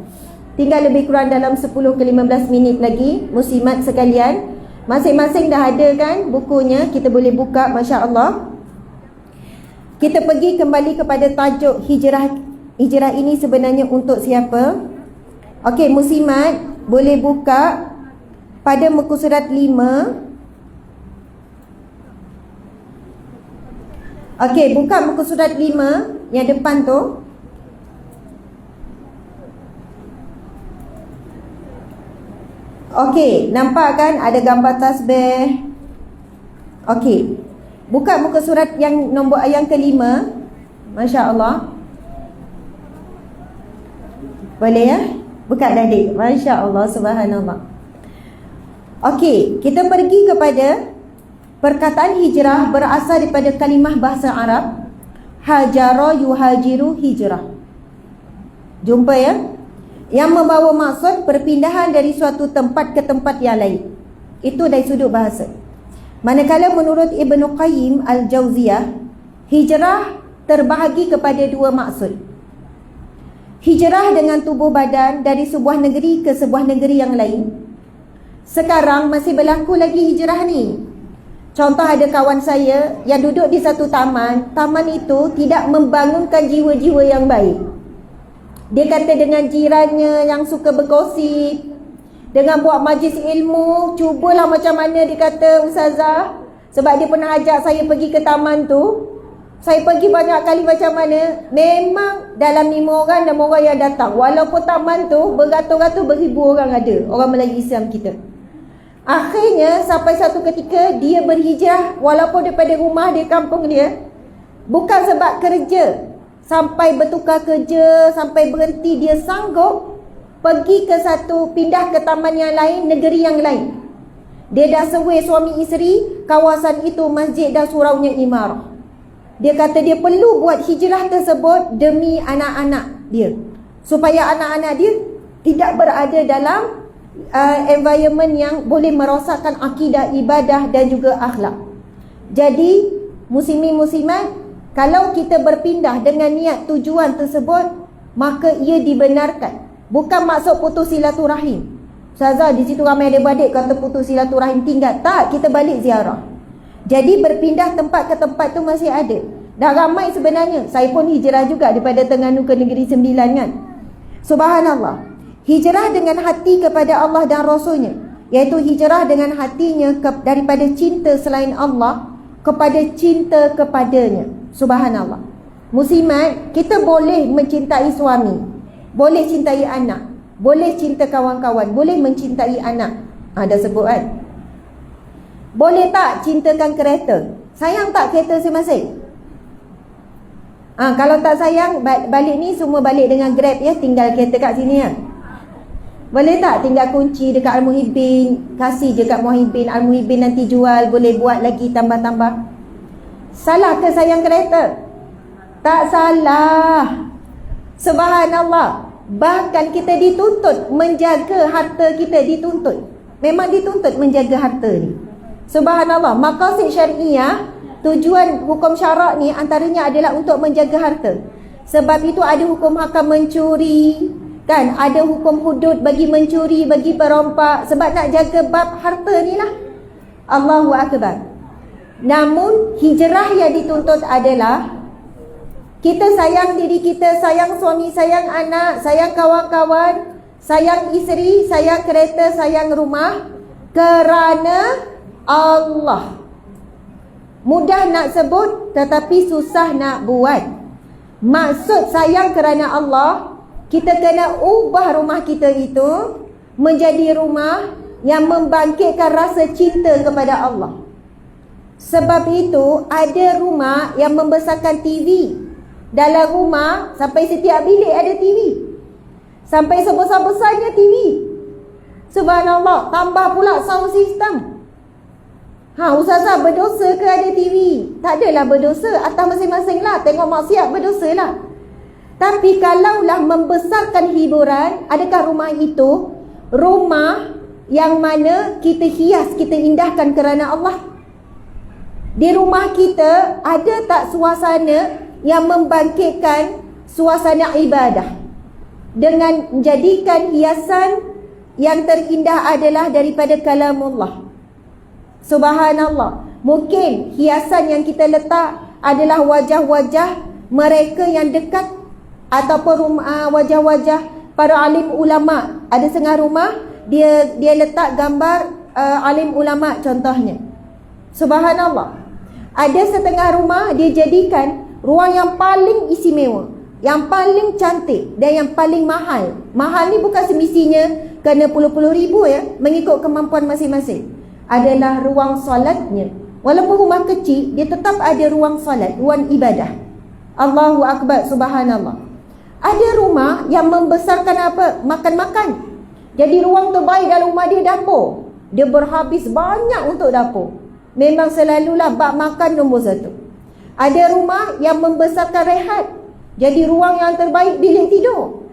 S3: Tinggal lebih kurang dalam 10 ke 15 minit lagi. Muslimat sekalian, masing-masing dah ada kan bukunya, kita boleh buka. Masya Allah. Kita pergi kembali kepada tajuk hijrah. Hijrah ini sebenarnya untuk siapa? Okey, muslimat boleh buka pada muka surat 5. Okey, buka muka surat 5 yang depan tu. Okey, nampak kan ada gambar tasbih. Okey, buka muka surat yang nombor yang ke-5. Masya Allah. Boleh ya? Buka dah adik. Masya Allah, subhanallah. Okey, kita pergi kepada perkataan hijrah berasal daripada kalimah bahasa Arab hajara yuhajiru hijrah. Jumpa ya? Yang membawa maksud perpindahan dari suatu tempat ke tempat yang lain. Itu dari sudut bahasa. Manakala menurut Ibnu Qayyim Al-Jauziyah, hijrah terbahagi kepada dua maksud. Hijrah dengan tubuh badan dari sebuah negeri ke sebuah negeri yang lain. Sekarang masih berlaku lagi hijrah ni. Contoh, ada kawan saya yang duduk di satu taman. Taman itu tidak membangunkan jiwa-jiwa yang baik. Dia kata dengan jirannya yang suka bergosip, dengan buat majlis ilmu, cubalah macam mana, dia kata, Ustazah, sebab dia pernah ajak saya pergi ke taman tu. Saya pergi banyak kali macam mana, memang dalam 5 orang dan orang yang datang. Walaupun taman tu beratus-ratus, beribu orang ada, orang Melayu Islam kita. Akhirnya sampai satu ketika dia berhijrah, walaupun daripada rumah dia, kampung dia, bukan sebab kerja. Sampai bertukar kerja, sampai berhenti, dia sanggup pergi ke satu, pindah ke taman yang lain, negeri yang lain. Dia dah seway suami isteri, kawasan itu masjid dah suraunya imarah. Dia kata dia perlu buat hijrah tersebut demi anak-anak dia, supaya anak-anak dia tidak berada dalam environment yang boleh merosakkan akidah, ibadah dan juga akhlak. Jadi muslimin muslimat, kalau kita berpindah dengan niat tujuan tersebut, maka ia dibenarkan. Bukan maksud putus silaturahim. Ustazah, di situ ramai adik-adik kata putus silaturahim, tinggal. Tak, kita balik ziarah. Jadi berpindah tempat ke tempat tu masih ada. Dah ramai sebenarnya. Saya pun hijrah juga daripada Terengganu ke Negeri Sembilan kan. Subhanallah. Hijrah dengan hati kepada Allah dan Rasulnya, iaitu hijrah dengan hatinya daripada cinta selain Allah kepada cinta kepadanya. Subhanallah. Muslimat, kita boleh mencintai suami, boleh cintai anak, boleh cinta kawan-kawan, boleh mencintai anak. Dah sebut kan. Boleh tak cintakan kereta? Sayang tak kereta masing-masing? Kalau tak sayang, balik ni semua balik dengan Grab ya, tinggal kereta kat sini ya. Boleh tak tinggal kunci dekat Al-Muhibbin, kasih je kat Muhibbin, Al-Muhibbin nanti jual, boleh buat lagi tambah-tambah. Salah ke sayang kereta? Tak salah. Subhanallah. Bahkan kita dituntut menjaga harta kita, dituntut. Memang dituntut menjaga harta ni. Subhanallah. Maqasid syariah, tujuan hukum syarak ni antaranya adalah untuk menjaga harta. Sebab itu ada hukum hakam mencuri, kan? Ada hukum hudud bagi mencuri, bagi perompak, sebab nak jaga bab harta ni lah. Allahu Akbar. Namun hijrah yang dituntut adalah kita sayang diri kita, sayang suami, sayang anak, sayang kawan-kawan, sayang isteri, sayang kereta, sayang rumah kerana Allah. Mudah nak sebut tetapi susah nak buat. Maksud sayang kerana Allah, kita kena ubah rumah kita itu menjadi rumah yang membangkitkan rasa cinta kepada Allah. Sebab itu ada rumah yang membesarkan TV. Dalam rumah sampai setiap bilik ada TV. Sampai sebesar-besarnya TV. Subhanallah, tambah pula sound system. Ustazah, berdosa ke ada TV? Tak adalah berdosa, atas masing-masing lah. Tengok maksiat berdosa lah. Tapi kalaulah membesarkan hiburan, adakah rumah itu rumah yang mana kita hias, kita indahkan kerana Allah? Di rumah kita ada tak suasana yang membangkitkan suasana ibadah dengan menjadikan hiasan yang terindah adalah daripada kalamullah? Subhanallah. Mungkin hiasan yang kita letak adalah wajah-wajah mereka yang dekat, ataupun wajah-wajah para alim ulama. Ada setengah rumah dia letak gambar alim ulama contohnya. Subhanallah. Ada setengah rumah dia jadikan ruang yang paling istimewa, yang paling cantik dan yang paling mahal. Mahal ni bukan semestinya kena puluh-puluh ribu ya, mengikut kemampuan masing-masing. Adalah ruang solatnya. Walaupun rumah kecil, dia tetap ada ruang solat, ruang ibadah. Allahu Akbar, subhanallah. Ada rumah yang membesarkan apa? Makan-makan. Jadi ruang terbaik dalam rumah dia dapur. Dia berhabis banyak untuk dapur. Memang selalulah bab makan nombor satu. Ada rumah yang membesarkan rehat. Jadi ruang yang terbaik bilik tidur.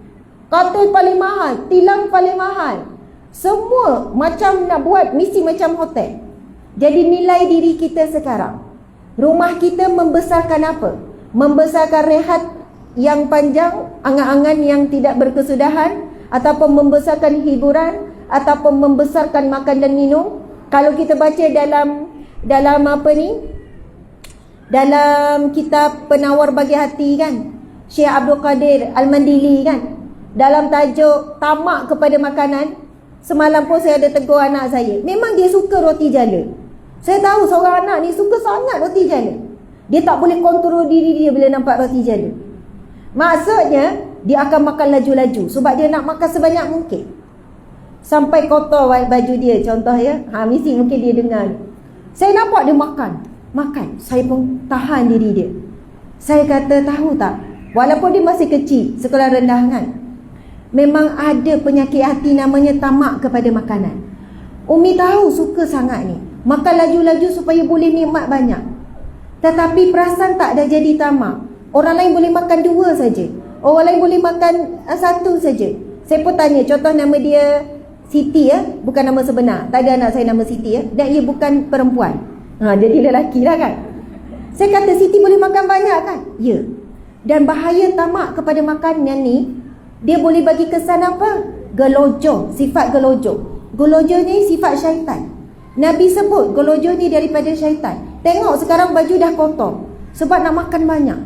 S3: Katil paling mahal, tilam paling mahal. Semua macam nak buat mesti macam hotel. Jadi nilai diri kita sekarang, rumah kita membesarkan apa? Membesarkan rehat yang panjang, angan-angan yang tidak berkesudahan, ataupun membesarkan hiburan, ataupun membesarkan makan dan minum. Kalau kita baca dalam apa ni, dalam kitab Penawar Bagi Hati kan, Syekh Abdul Qadir Al-Mandili kan, dalam tajuk tamak kepada makanan. Semalam pun saya ada tegur anak saya. Memang dia suka roti jala. Saya tahu seorang anak ni suka sangat roti jala. Dia tak boleh kontrol diri dia bila nampak roti jala. Maksudnya dia akan makan laju-laju sebab dia nak makan sebanyak mungkin. Sampai kotor baju dia contoh ya. Mesti mungkin dia dengar. Saya nampak dia makan. Saya pun tahan diri dia. Saya kata, tahu tak, walaupun dia masih kecil, sekolah rendah kan, memang ada penyakit hati namanya tamak kepada makanan. Umi tahu suka sangat ni, makan laju-laju supaya boleh nikmat banyak. Tetapi perasan tak dah jadi tamak. Orang lain boleh makan 2 saja, orang lain boleh makan 1 saja. Saya pun tanya, contoh nama dia Siti ya, bukan nama sebenar. Tak ada anak saya nama Siti ya, dan ia bukan perempuan. Jadi lelaki lah kan. Saya kata Siti boleh makan banyak kan? Ya. Dan bahaya tamak kepada makanan ni, dia boleh bagi kesan apa? Gelojoh, sifat gelojoh. Gelojoh ni sifat syaitan. Nabi sebut gelojoh ni daripada syaitan. Tengok sekarang baju dah kotor sebab nak makan banyak.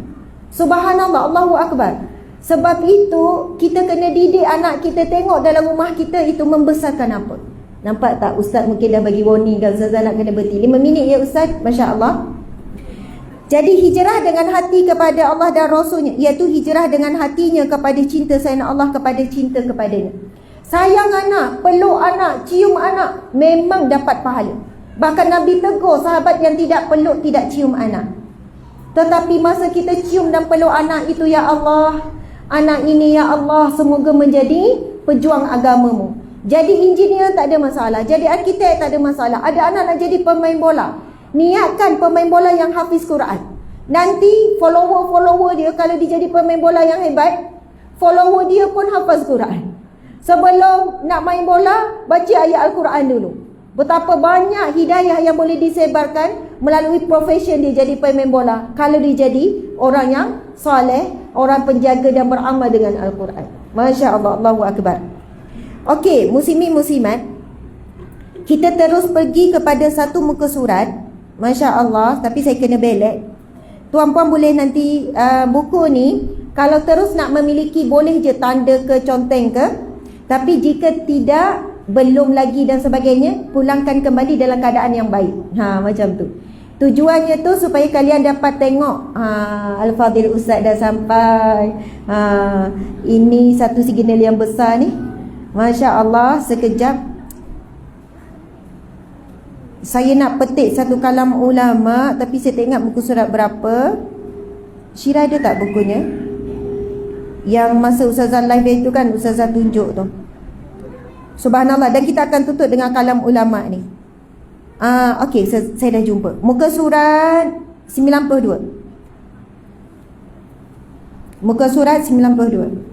S3: Subhanallah, Allahu Akbar. Sebab itu kita kena didik anak kita, tengok dalam rumah kita itu membesarkan apa. Nampak tak Ustaz mungkin dah bagi warning kan, Ustazah nak kena berhenti 5 minit ya Ustaz, Masya Allah. Jadi hijrah dengan hati kepada Allah dan Rasulnya, iaitu hijrah dengan hatinya kepada cinta sayang Allah, kepada cinta kepadanya. Sayang anak, peluk anak, cium anak, memang dapat pahala. Bahkan Nabi tegur sahabat yang tidak peluk, tidak cium anak. Tetapi masa kita cium dan peluk anak itu, ya Allah, anak ini ya Allah semoga menjadi pejuang agamamu. Jadi engineer tak ada masalah, jadi arkitek tak ada masalah. Ada anak nak jadi pemain bola, niatkan pemain bola yang hafiz Quran. Nanti follower dia, kalau dia jadi pemain bola yang hebat, follower dia pun hafaz Quran. Sebelum nak main bola, baca ayat Al-Quran dulu. Betapa banyak hidayah yang boleh disebarkan melalui profession dia jadi pemain bola, kalau dia jadi orang yang soleh, orang penjaga dan beramal dengan Al-Quran. Masya Allah, Allahu Akbar. Okey, muslimin muslimat, kita terus pergi kepada satu muka surat. Masya Allah, tapi saya kena belek. Tuan-puan boleh nanti buku ni, kalau terus nak memiliki boleh je tanda ke, conteng ke. Tapi jika tidak, belum lagi dan sebagainya, pulangkan kembali dalam keadaan yang baik. Macam tu. Tujuannya tu supaya kalian dapat tengok, Al-Fadhil Ustaz dah sampai. Ini satu signal yang besar ni. Masya Allah, sekejap. Saya nak petik satu kalam ulama, tapi saya tak ingat buku surat berapa. Syirah ada tak bukunya? Yang masa Ustazah live itu kan, Ustazah tunjuk tu. Subhanallah. Dan kita akan tutup dengan kalam ulama ni. Okey, saya dah jumpa. Muka surat 92. Muka surat 92.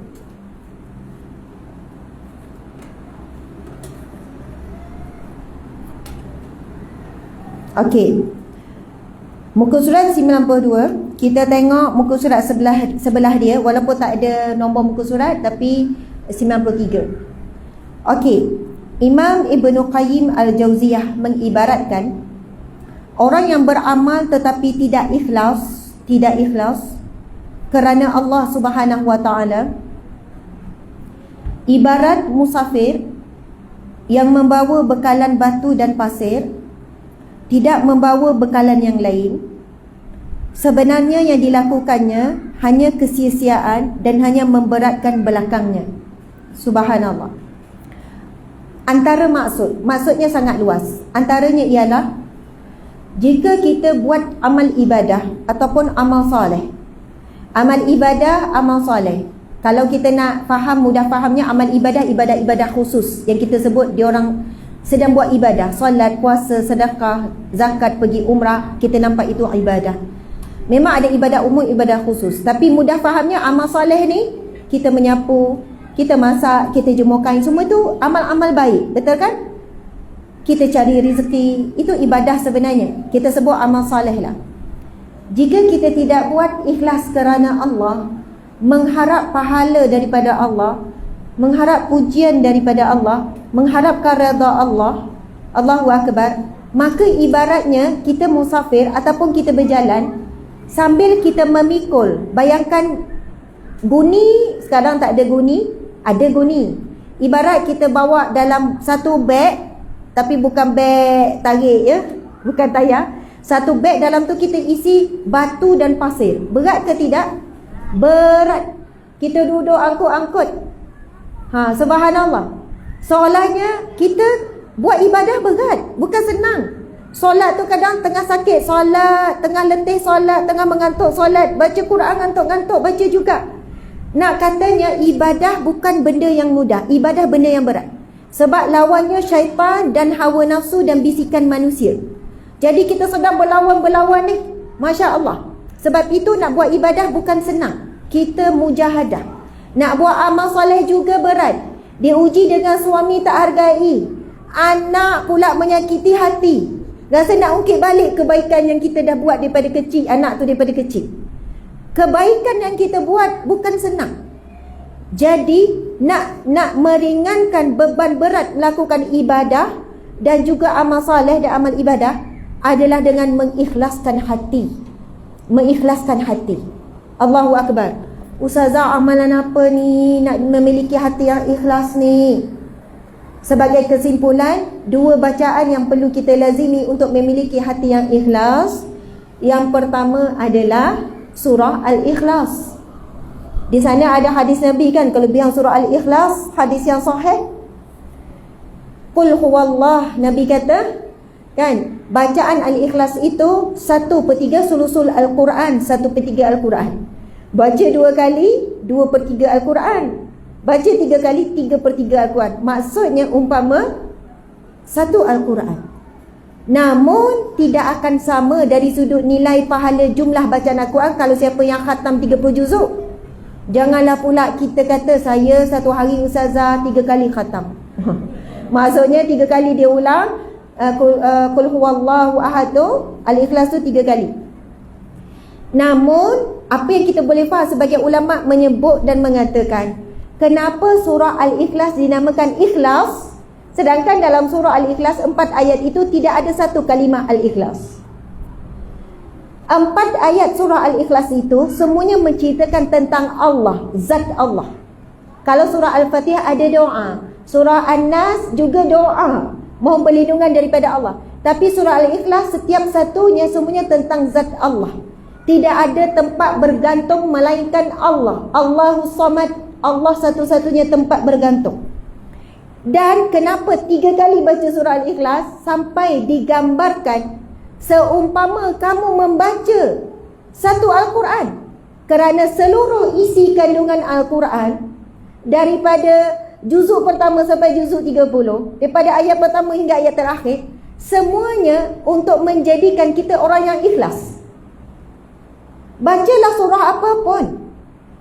S3: Okey. Muka surat 92, kita tengok muka surat sebelah dia, walaupun tak ada nombor muka surat, tapi 93. Okey. Imam Ibn Qayyim Al-Jauziyah mengibaratkan orang yang beramal tetapi tidak ikhlas kerana Allah Subhanahu wa taala, ibarat musafir yang membawa bekalan batu dan pasir, tidak membawa bekalan yang lain. Sebenarnya yang dilakukannya hanya kesia-siaan dan hanya memberatkan belakangnya. Subhanallah. Antara maksudnya sangat luas. Antaranya ialah, jika kita buat amal ibadah ataupun amal soleh, amal ibadah, amal soleh, kalau kita nak faham, mudah fahamnya, amal ibadah, ibadah-ibadah khusus yang kita sebut dia orang sedang buat ibadah, solat, puasa, sedekah, zakat, pergi umrah, kita nampak itu ibadah. Memang ada ibadah umum, ibadah khusus. Tapi mudah fahamnya amal soleh ni, kita menyapu, kita masak, kita jemur kain, semua tu amal-amal baik, betul kan? Kita cari rezeki, itu ibadah sebenarnya. Kita sebut amal soleh lah. Jika kita tidak buat ikhlas kerana Allah, mengharap pahala daripada Allah, mengharap pujian daripada Allah, mengharapkan redha Allah, Allahu Akbar, maka ibaratnya kita musafir ataupun kita berjalan sambil kita memikul. Bayangkan guni, sekarang tak ada guni, ada guni. Ibarat kita bawa dalam satu beg, tapi bukan beg tarik ya, bukan tayar. Satu beg, dalam tu kita isi batu dan pasir. Berat ke tidak? Berat. Kita duduk angkut-angkut. Subhanallah. Soalnya kita buat ibadah berat, bukan senang. Solat tu kadang tengah sakit solat, tengah letih solat, tengah mengantuk solat, baca Quran ngantuk-ngantuk baca juga. Nak katanya ibadah bukan benda yang mudah, ibadah benda yang berat. Sebab lawannya syaitan dan hawa nafsu dan bisikan manusia. Jadi kita sedang berlawan-berlawan ni, Masya Allah. Sebab itu nak buat ibadah bukan senang. Kita mujahadah. Nak buat amal soleh juga berat. Diuji dengan suami tak hargai, anak pula menyakiti hati, rasa nak ungkit balik kebaikan yang kita dah buat daripada kecil, anak tu daripada kecil. Kebaikan yang kita buat bukan senang. Jadi nak meringankan beban berat melakukan ibadah dan juga amal soleh dan amal ibadah adalah dengan mengikhlaskan hati. Mengikhlaskan hati. Allahu Akbar. Ustazah, amalan apa ni nak memiliki hati yang ikhlas ni? Sebagai kesimpulan, dua bacaan yang perlu kita lazimi untuk memiliki hati yang ikhlas. Yang pertama adalah surah Al-Ikhlas. Di sana ada hadis Nabi kan, kelebihan surah Al-Ikhlas, hadis yang sahih. Qul huwallah, Nabi kata kan, bacaan Al-Ikhlas itu 1/3 sulusul Al-Quran, 1/3 Al-Quran. Baca 2 kali 2/3 Al-Quran. Baca 3 kali 3/3 Al-Quran. Maksudnya umpama 1 Al-Quran. Namun tidak akan sama dari sudut nilai pahala jumlah bacaan Al-Quran kalau siapa yang khatam 30 juzuk. Janganlah pula kita kata saya satu hari ustazah 3 kali khatam. Maksudnya 3 kali dia ulang Qul huwallahu ahad tu, Al-Ikhlas tu 3 kali. Namun apa yang kita boleh faham, sebagai ulama menyebut dan mengatakan, kenapa surah Al-Ikhlas dinamakan Ikhlas, sedangkan dalam surah Al-Ikhlas 4 ayat itu tidak ada satu kalimah Al-Ikhlas. 4 ayat surah Al-Ikhlas itu semuanya menceritakan tentang Allah, zat Allah. Kalau surah Al-Fatihah ada doa, surah An-Nas juga doa, mohon perlindungan daripada Allah. Tapi surah Al-Ikhlas setiap satunya semuanya tentang zat Allah. Tidak ada tempat bergantung melainkan Allah. Allahus Samad, Allah satu-satunya tempat bergantung. Dan kenapa 3 kali baca surah Al-Ikhlas? Sampai digambarkan seumpama kamu membaca satu Al-Quran. Kerana seluruh isi kandungan Al-Quran, daripada juzuk pertama sampai juzuk 30, daripada ayat pertama hingga ayat terakhir, semuanya untuk menjadikan kita orang yang ikhlas. Bacalah surah apapun,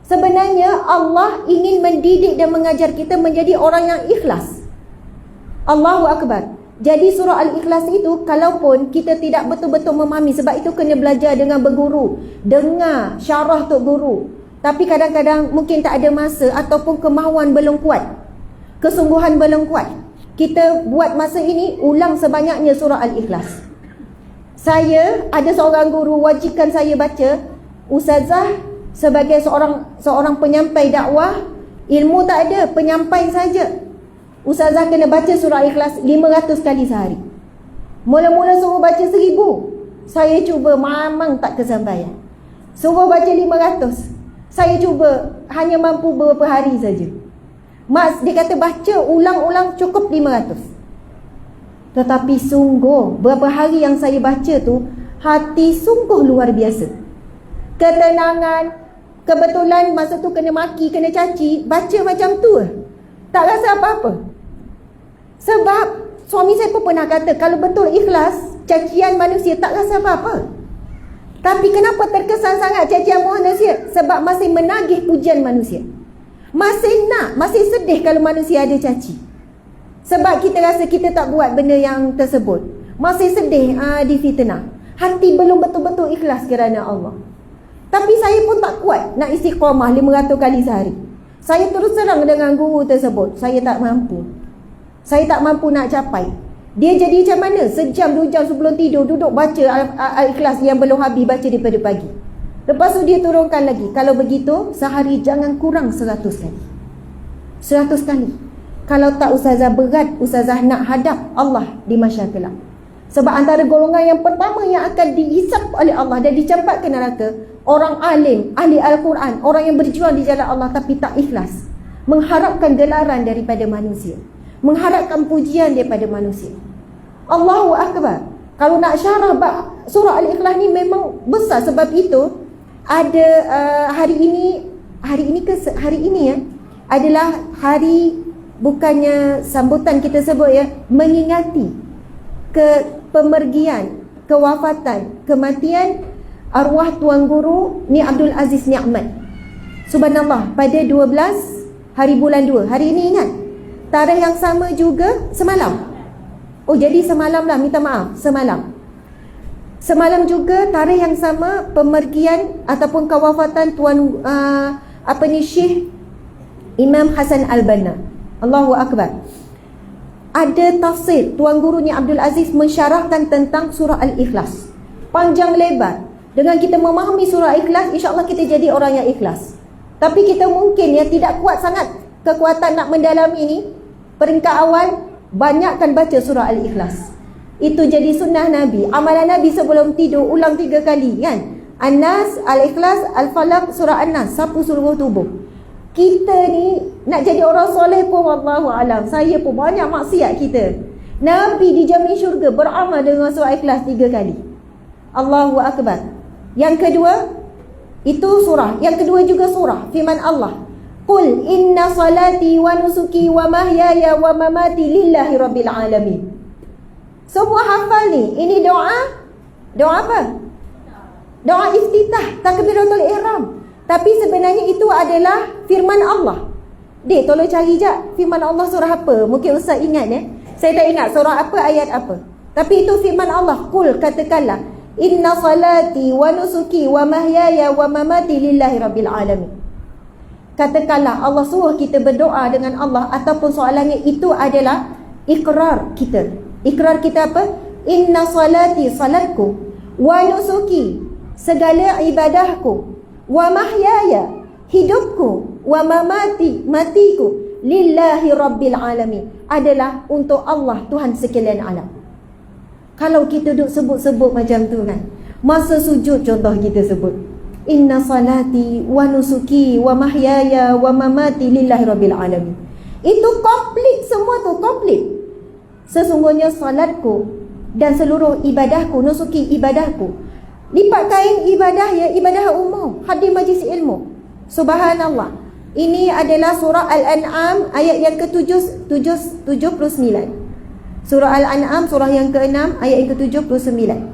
S3: sebenarnya Allah ingin mendidik dan mengajar kita menjadi orang yang ikhlas. Allahu Akbar. Jadi surah Al-Ikhlas itu, kalaupun kita tidak betul-betul memahami, sebab itu kena belajar dengan berguru, dengar syarah tok guru. Tapi kadang-kadang mungkin tak ada masa ataupun kemahuan belum kuat, kesungguhan belum kuat. Kita buat masa ini ulang sebanyaknya surah Al-Ikhlas. Saya ada seorang guru wajibkan saya baca. Ustazah, sebagai seorang penyampai dakwah, ilmu tak ada, penyampai saja. Ustazah kena baca surah Ikhlas 500 kali sehari. Mula-mula suruh baca 1000, saya cuba memang tak kesampaian. Suruh baca 500, saya cuba hanya mampu beberapa hari saja. Dia kata baca ulang-ulang cukup 500. Tetapi sungguh berapa hari yang saya baca tu, hati sungguh luar biasa. Ketenangan. Kebetulan masa tu kena maki, kena caci, baca macam tu, tak rasa apa-apa. Sebab suami saya pun pernah kata, kalau betul ikhlas, cacian manusia tak rasa apa-apa. Tapi kenapa terkesan sangat cacian manusia? Sebab masih menagih pujian manusia. Masih sedih kalau manusia ada caci. Sebab kita rasa kita tak buat benda yang tersebut. Masih sedih difitnah. Hati belum betul-betul ikhlas kerana Allah. Tapi saya pun tak kuat nak istiqamah 500 kali sehari. Saya terus terang dengan guru tersebut, saya tak mampu. Saya tak mampu nak capai. Dia jadi macam mana? Sejam 2 jam sebelum tidur duduk baca Al-Ikhlas yang belum habis, baca daripada pagi. Lepas tu dia turunkan lagi. Kalau begitu, sehari jangan kurang 100 kali. 100 kali. Kalau tak, ustazah berat, ustazah nak hadap Allah di mahsyar kelak. Sebab antara golongan yang pertama yang akan dihisap oleh Allah dan dicampak ke neraka, orang alim, ahli Al-Quran, orang yang berjuang di jalan Allah tapi tak ikhlas, mengharapkan gelaran daripada manusia, mengharapkan pujian daripada manusia. Allahu Akbar. Kalau nak syarah surah Al-Ikhlas ni memang besar. Sebab itu ada hari ini hari ini adalah hari, bukannya sambutan kita sebut ya, mengingati pemergian, kewafatan, kematian arwah Tuan Guru Ni Abdul Aziz Ni'mat. Subhanallah, pada 12 hari bulan 2. Hari ini ingat, tarikh yang sama juga semalam. Oh, jadi semalam lah, minta maaf, semalam. Semalam juga tarikh yang sama pemergian ataupun kewafatan Tuan Syekh Imam Hasan Al-Banna. Allahu Akbar. Ada tafsir Tuan Guru Ni Abdul Aziz mensyarahkan tentang surah Al-Ikhlas. Panjang lebar. Dengan kita memahami surah Ikhlas, insya-Allah kita jadi orang yang ikhlas. Tapi kita mungkin ya tidak kuat sangat kekuatan nak mendalami ni. Peringkat awal, banyakkan baca surah Al-Ikhlas. Itu jadi sunnah Nabi. Amalan Nabi sebelum tidur ulang 3 kali kan. An-Nas, Al-Ikhlas, Al-Falaq, surah An-Nas, sapu seluruh tubuh. Kita ni nak jadi orang soleh pun wallahu alam. Saya pun banyak maksiat kita. Nabi dijamin syurga beramal dengan surah Ikhlas 3 kali. Allahu Akbar. Yang kedua, itu surah. Yang kedua juga surah. Firman Allah. Qul inna salati wa nusuki wa mahyaya wa mamati lillahi rabbil alamin. Semua hafal ni. Ini doa. Doa apa? Doa iftitah, takbiratul ihram. Tapi sebenarnya itu adalah firman Allah. Dek, tolong cari jap firman Allah surah apa. Mungkin Ustaz ingat ya. Saya tak ingat surah apa, ayat apa. Tapi itu firman Allah. Qul, katakanlah, inna salati wa nusuki wa mahyaya wa mamati lillahi rabbil alamin. Katakanlah, Allah suruh kita berdoa dengan Allah ataupun soalannya itu adalah ikrar kita. Ikrar kita apa? Inna salati, salatku, wa nusuki, segala ibadahku, wa mahyaya, hidupku, wa mamati, matiku, lillahi rabbil alamin, adalah untuk Allah, Tuhan sekalian alam. Kalau kita duduk sebut-sebut macam tu kan, masa sujud contoh kita sebut inna salati wa nusuki wa mahyaya wa mamati lillahi rabbil alamin. Itu komplit, semua tu komplit. Sesungguhnya salatku dan seluruh ibadahku, nusuki ibadahku. Lipat kain ibadah ya, ibadah umum, hadir majlis ilmu. Subhanallah. Ini adalah surah Al-An'am ayat yang ke-79. Surah Al-An'am surah yang ke-6 ayat yang ke-79.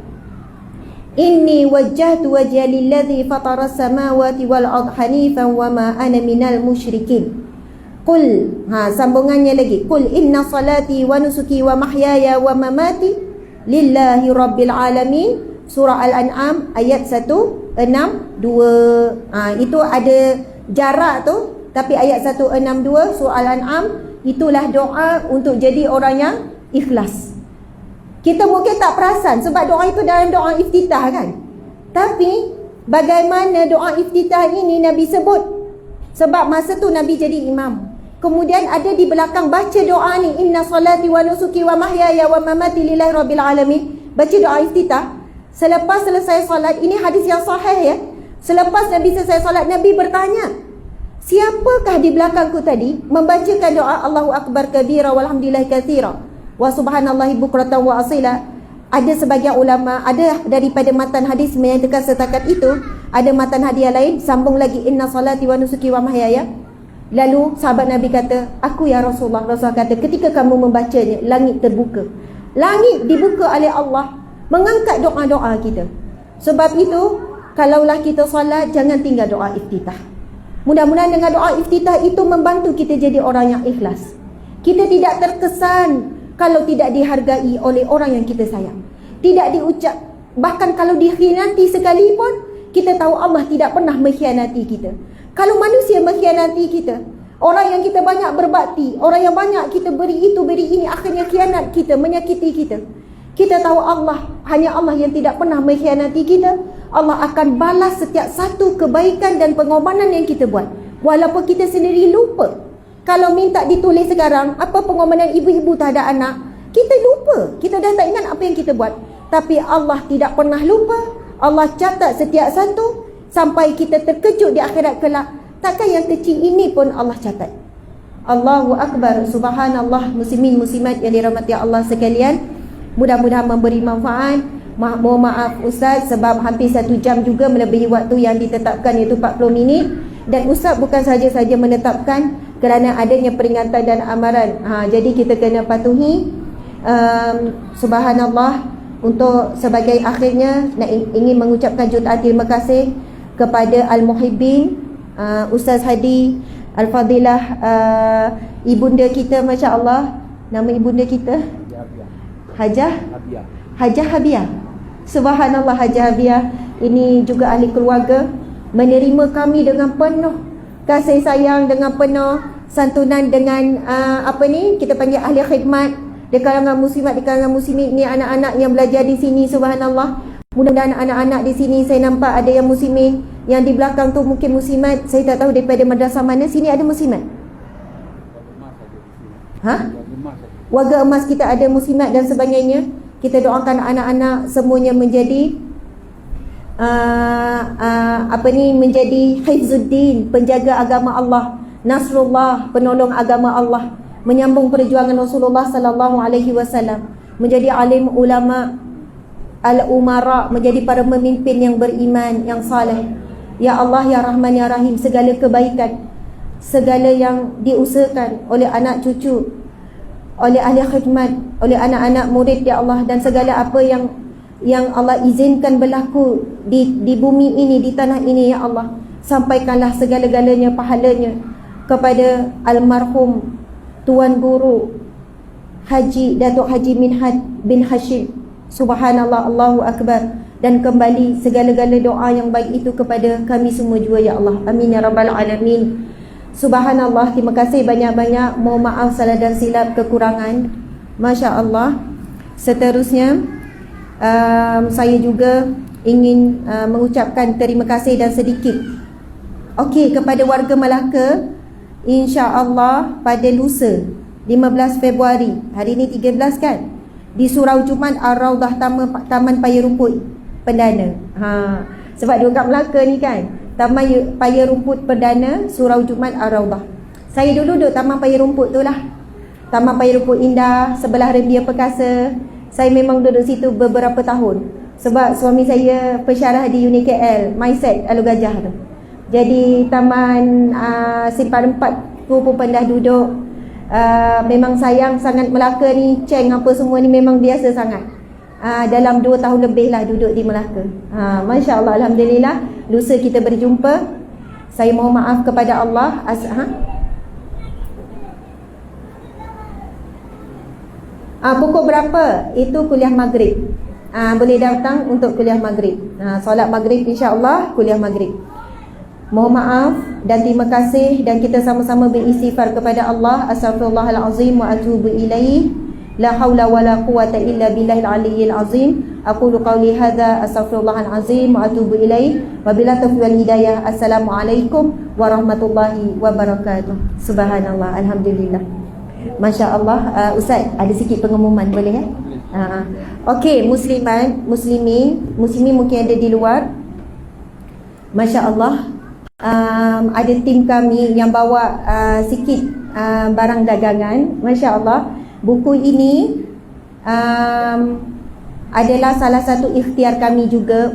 S3: Inni wajjahtu wajhiya lilladzi fatara as-samawati wal ardha hanifan wa ma ana minal musyrikin. Qul, sambungannya lagi. Qul inna salati wa nusuki wa mahyaya wa mamati lillahi rabbil alamin. Surah Al-An'am ayat 162. Itu ada jarak tu, tapi ayat 162 surah Al-An'am itulah doa untuk jadi orang yang ikhlas. Kita mungkin tak perasan sebab doa itu dalam doa iftitah kan. Tapi bagaimana doa iftitah ini Nabi sebut? Sebab masa tu Nabi jadi imam. Kemudian ada di belakang baca doa ni, inna salati wa nusuki wa mahyaya wa mamati lillahi rabbil alamin. Baca doa iftitah. Selepas selesai solat, ini hadis yang sahih ya. Selepas Nabi selesai solat, Nabi bertanya, siapakah di belakangku tadi membacakan doa Allahu Akbar kabira walhamdulillahi katsira wa subhanallahi bukratan wa asila? Ada sebagian ulama, ada daripada matan hadis menyatakan setakat itu. Ada matan hadis lain sambung lagi, inna salati wa nusuki wa mahyaya. Lalu sahabat Nabi kata, aku ya Rasulullah. Rasulullah kata, ketika kamu membacanya, langit terbuka. Langit dibuka oleh Allah, mengangkat doa-doa kita. Sebab itu, kalaulah kita solat, jangan tinggal doa iftitah. Mudah-mudahan dengan doa iftitah itu membantu kita jadi orang yang ikhlas. Kita tidak terkesan kalau tidak dihargai oleh orang yang kita sayang. Tidak diucap, bahkan kalau dikhianati sekalipun, kita tahu Allah tidak pernah mengkhianati kita. Kalau manusia mengkhianati kita, orang yang kita banyak berbakti, orang yang banyak kita beri itu, beri ini, akhirnya khianat kita, menyakiti kita. Kita tahu Allah, hanya Allah yang tidak pernah mengkhianati kita. Allah akan balas setiap satu kebaikan dan pengorbanan yang kita buat. Walaupun kita sendiri lupa. Kalau minta ditulis sekarang, apa pengorbanan ibu-ibu terhadap anak, kita lupa. Kita dah tak ingat apa yang kita buat. Tapi Allah tidak pernah lupa. Allah catat setiap satu sampai kita terkejut di akhirat kelak. Takkan yang kecil ini pun Allah catat. Allahu Akbar. Subhanallah. Muslimin muslimat yang dirahmati Allah sekalian, mudah-mudahan memberi manfaat. Mohon maaf Ustaz sebab hampir 1 jam juga melebihi waktu yang ditetapkan, iaitu 40 minit. Dan Ustaz bukan saja-saja menetapkan kerana adanya peringatan dan amaran. Jadi kita kena patuhi. Subhanallah, untuk sebagai akhirnya ingin mengucapkan jutaan terima kasih kepada Al-Muhibbin, Ustaz Hadi Al-Fadilah, ibunda kita, Masya Allah. Nama ibunda kita Hajah Habiah. Subhanallah, Hajah Habiah ini juga ahli keluarga, menerima kami dengan penuh kasih sayang, dengan penuh santunan, dengan kita panggil ahli khidmat di kalangan muslimat, di kalangan muslimin. Ni anak-anak yang belajar di sini, subhanallah. Mudah-mudahan anak-anak di sini, saya nampak ada yang muslimin, yang di belakang tu mungkin muslimat. Saya tak tahu daripada madrasah mana. Sini ada muslimat? Warga emas kita ada muslimat dan sebagainya. Kita doakan anak-anak semuanya menjadi menjadi hifzuddin, penjaga agama Allah, Nasrullah, penolong agama Allah, menyambung perjuangan Rasulullah sallallahu alaihi wasallam, menjadi alim ulama, al-umara, menjadi para pemimpin yang beriman, yang saleh. Ya Allah, ya Rahman, ya Rahim, segala kebaikan, segala yang diusahakan oleh anak cucu, oleh ahli khidmat, oleh anak-anak murid, ya Allah, dan segala apa yang Allah izinkan berlaku di bumi ini, di tanah ini, ya Allah, sampaikanlah segala-galanya pahalanya kepada almarhum Tuan Guru Haji Datuk Haji Minhad bin Hashim. Subhanallah, Allahu Akbar. Dan kembali segala-gala doa yang baik itu kepada kami semua juga, ya Allah. Amin ya Rabbal Alamin. Subhanallah, terima kasih banyak-banyak. Mohon maaf salah dan silap kekurangan. Masya Allah. Seterusnya, saya juga ingin mengucapkan terima kasih dan sedikit kepada warga Melaka. InsyaAllah pada lusa 15 Februari, hari ini 13 kan, di Surau Jumaat Ar-Raudah Taman Paya Rumput Perdana. Sebab dia kat Melaka ni kan, Taman Paya Rumput Perdana, Surau Jumaat Ar-Raudah. Saya dulu duduk Taman Paya Rumput tu lah, Taman Paya Rumput Indah sebelah Rembia Perkasa. Saya memang duduk situ beberapa tahun sebab suami saya pensyarah di UniKL, Mindset Alur Gajah tu. Jadi Taman Simpanan 4 tu pun pernah duduk. Memang sayang sangat Melaka ni, Ceng apa semua ni memang biasa sangat. Dalam 2 tahun lebih lah duduk di Melaka. Masya Allah, Alhamdulillah, lusa kita berjumpa. Saya mohon maaf kepada Allah. Pukul berapa? Itu kuliah maghrib. Boleh datang untuk kuliah maghrib. Solat maghrib insya-Allah, kuliah maghrib. Mohon maaf dan terima kasih, dan kita sama-sama beristighfar kepada Allah. Astaghfirullahalazim wa atubu ilaih. La haula wala quwata illa billahil aliyyil azim. Aqulu qawli hadza astaghfirullahalazim wa atubu ilaih. Wabillahi taufiq wal hidayah. Assalamualaikum warahmatullahi wabarakatuh. Subhanallah, alhamdulillah. Masya Allah. Ustaz, ada sikit pengumuman, boleh ya? Okey, muslimin mungkin ada di luar. Masya Allah. Ada tim kami yang bawa sikit barang dagangan. Masya Allah. Buku ini adalah salah satu ikhtiar kami juga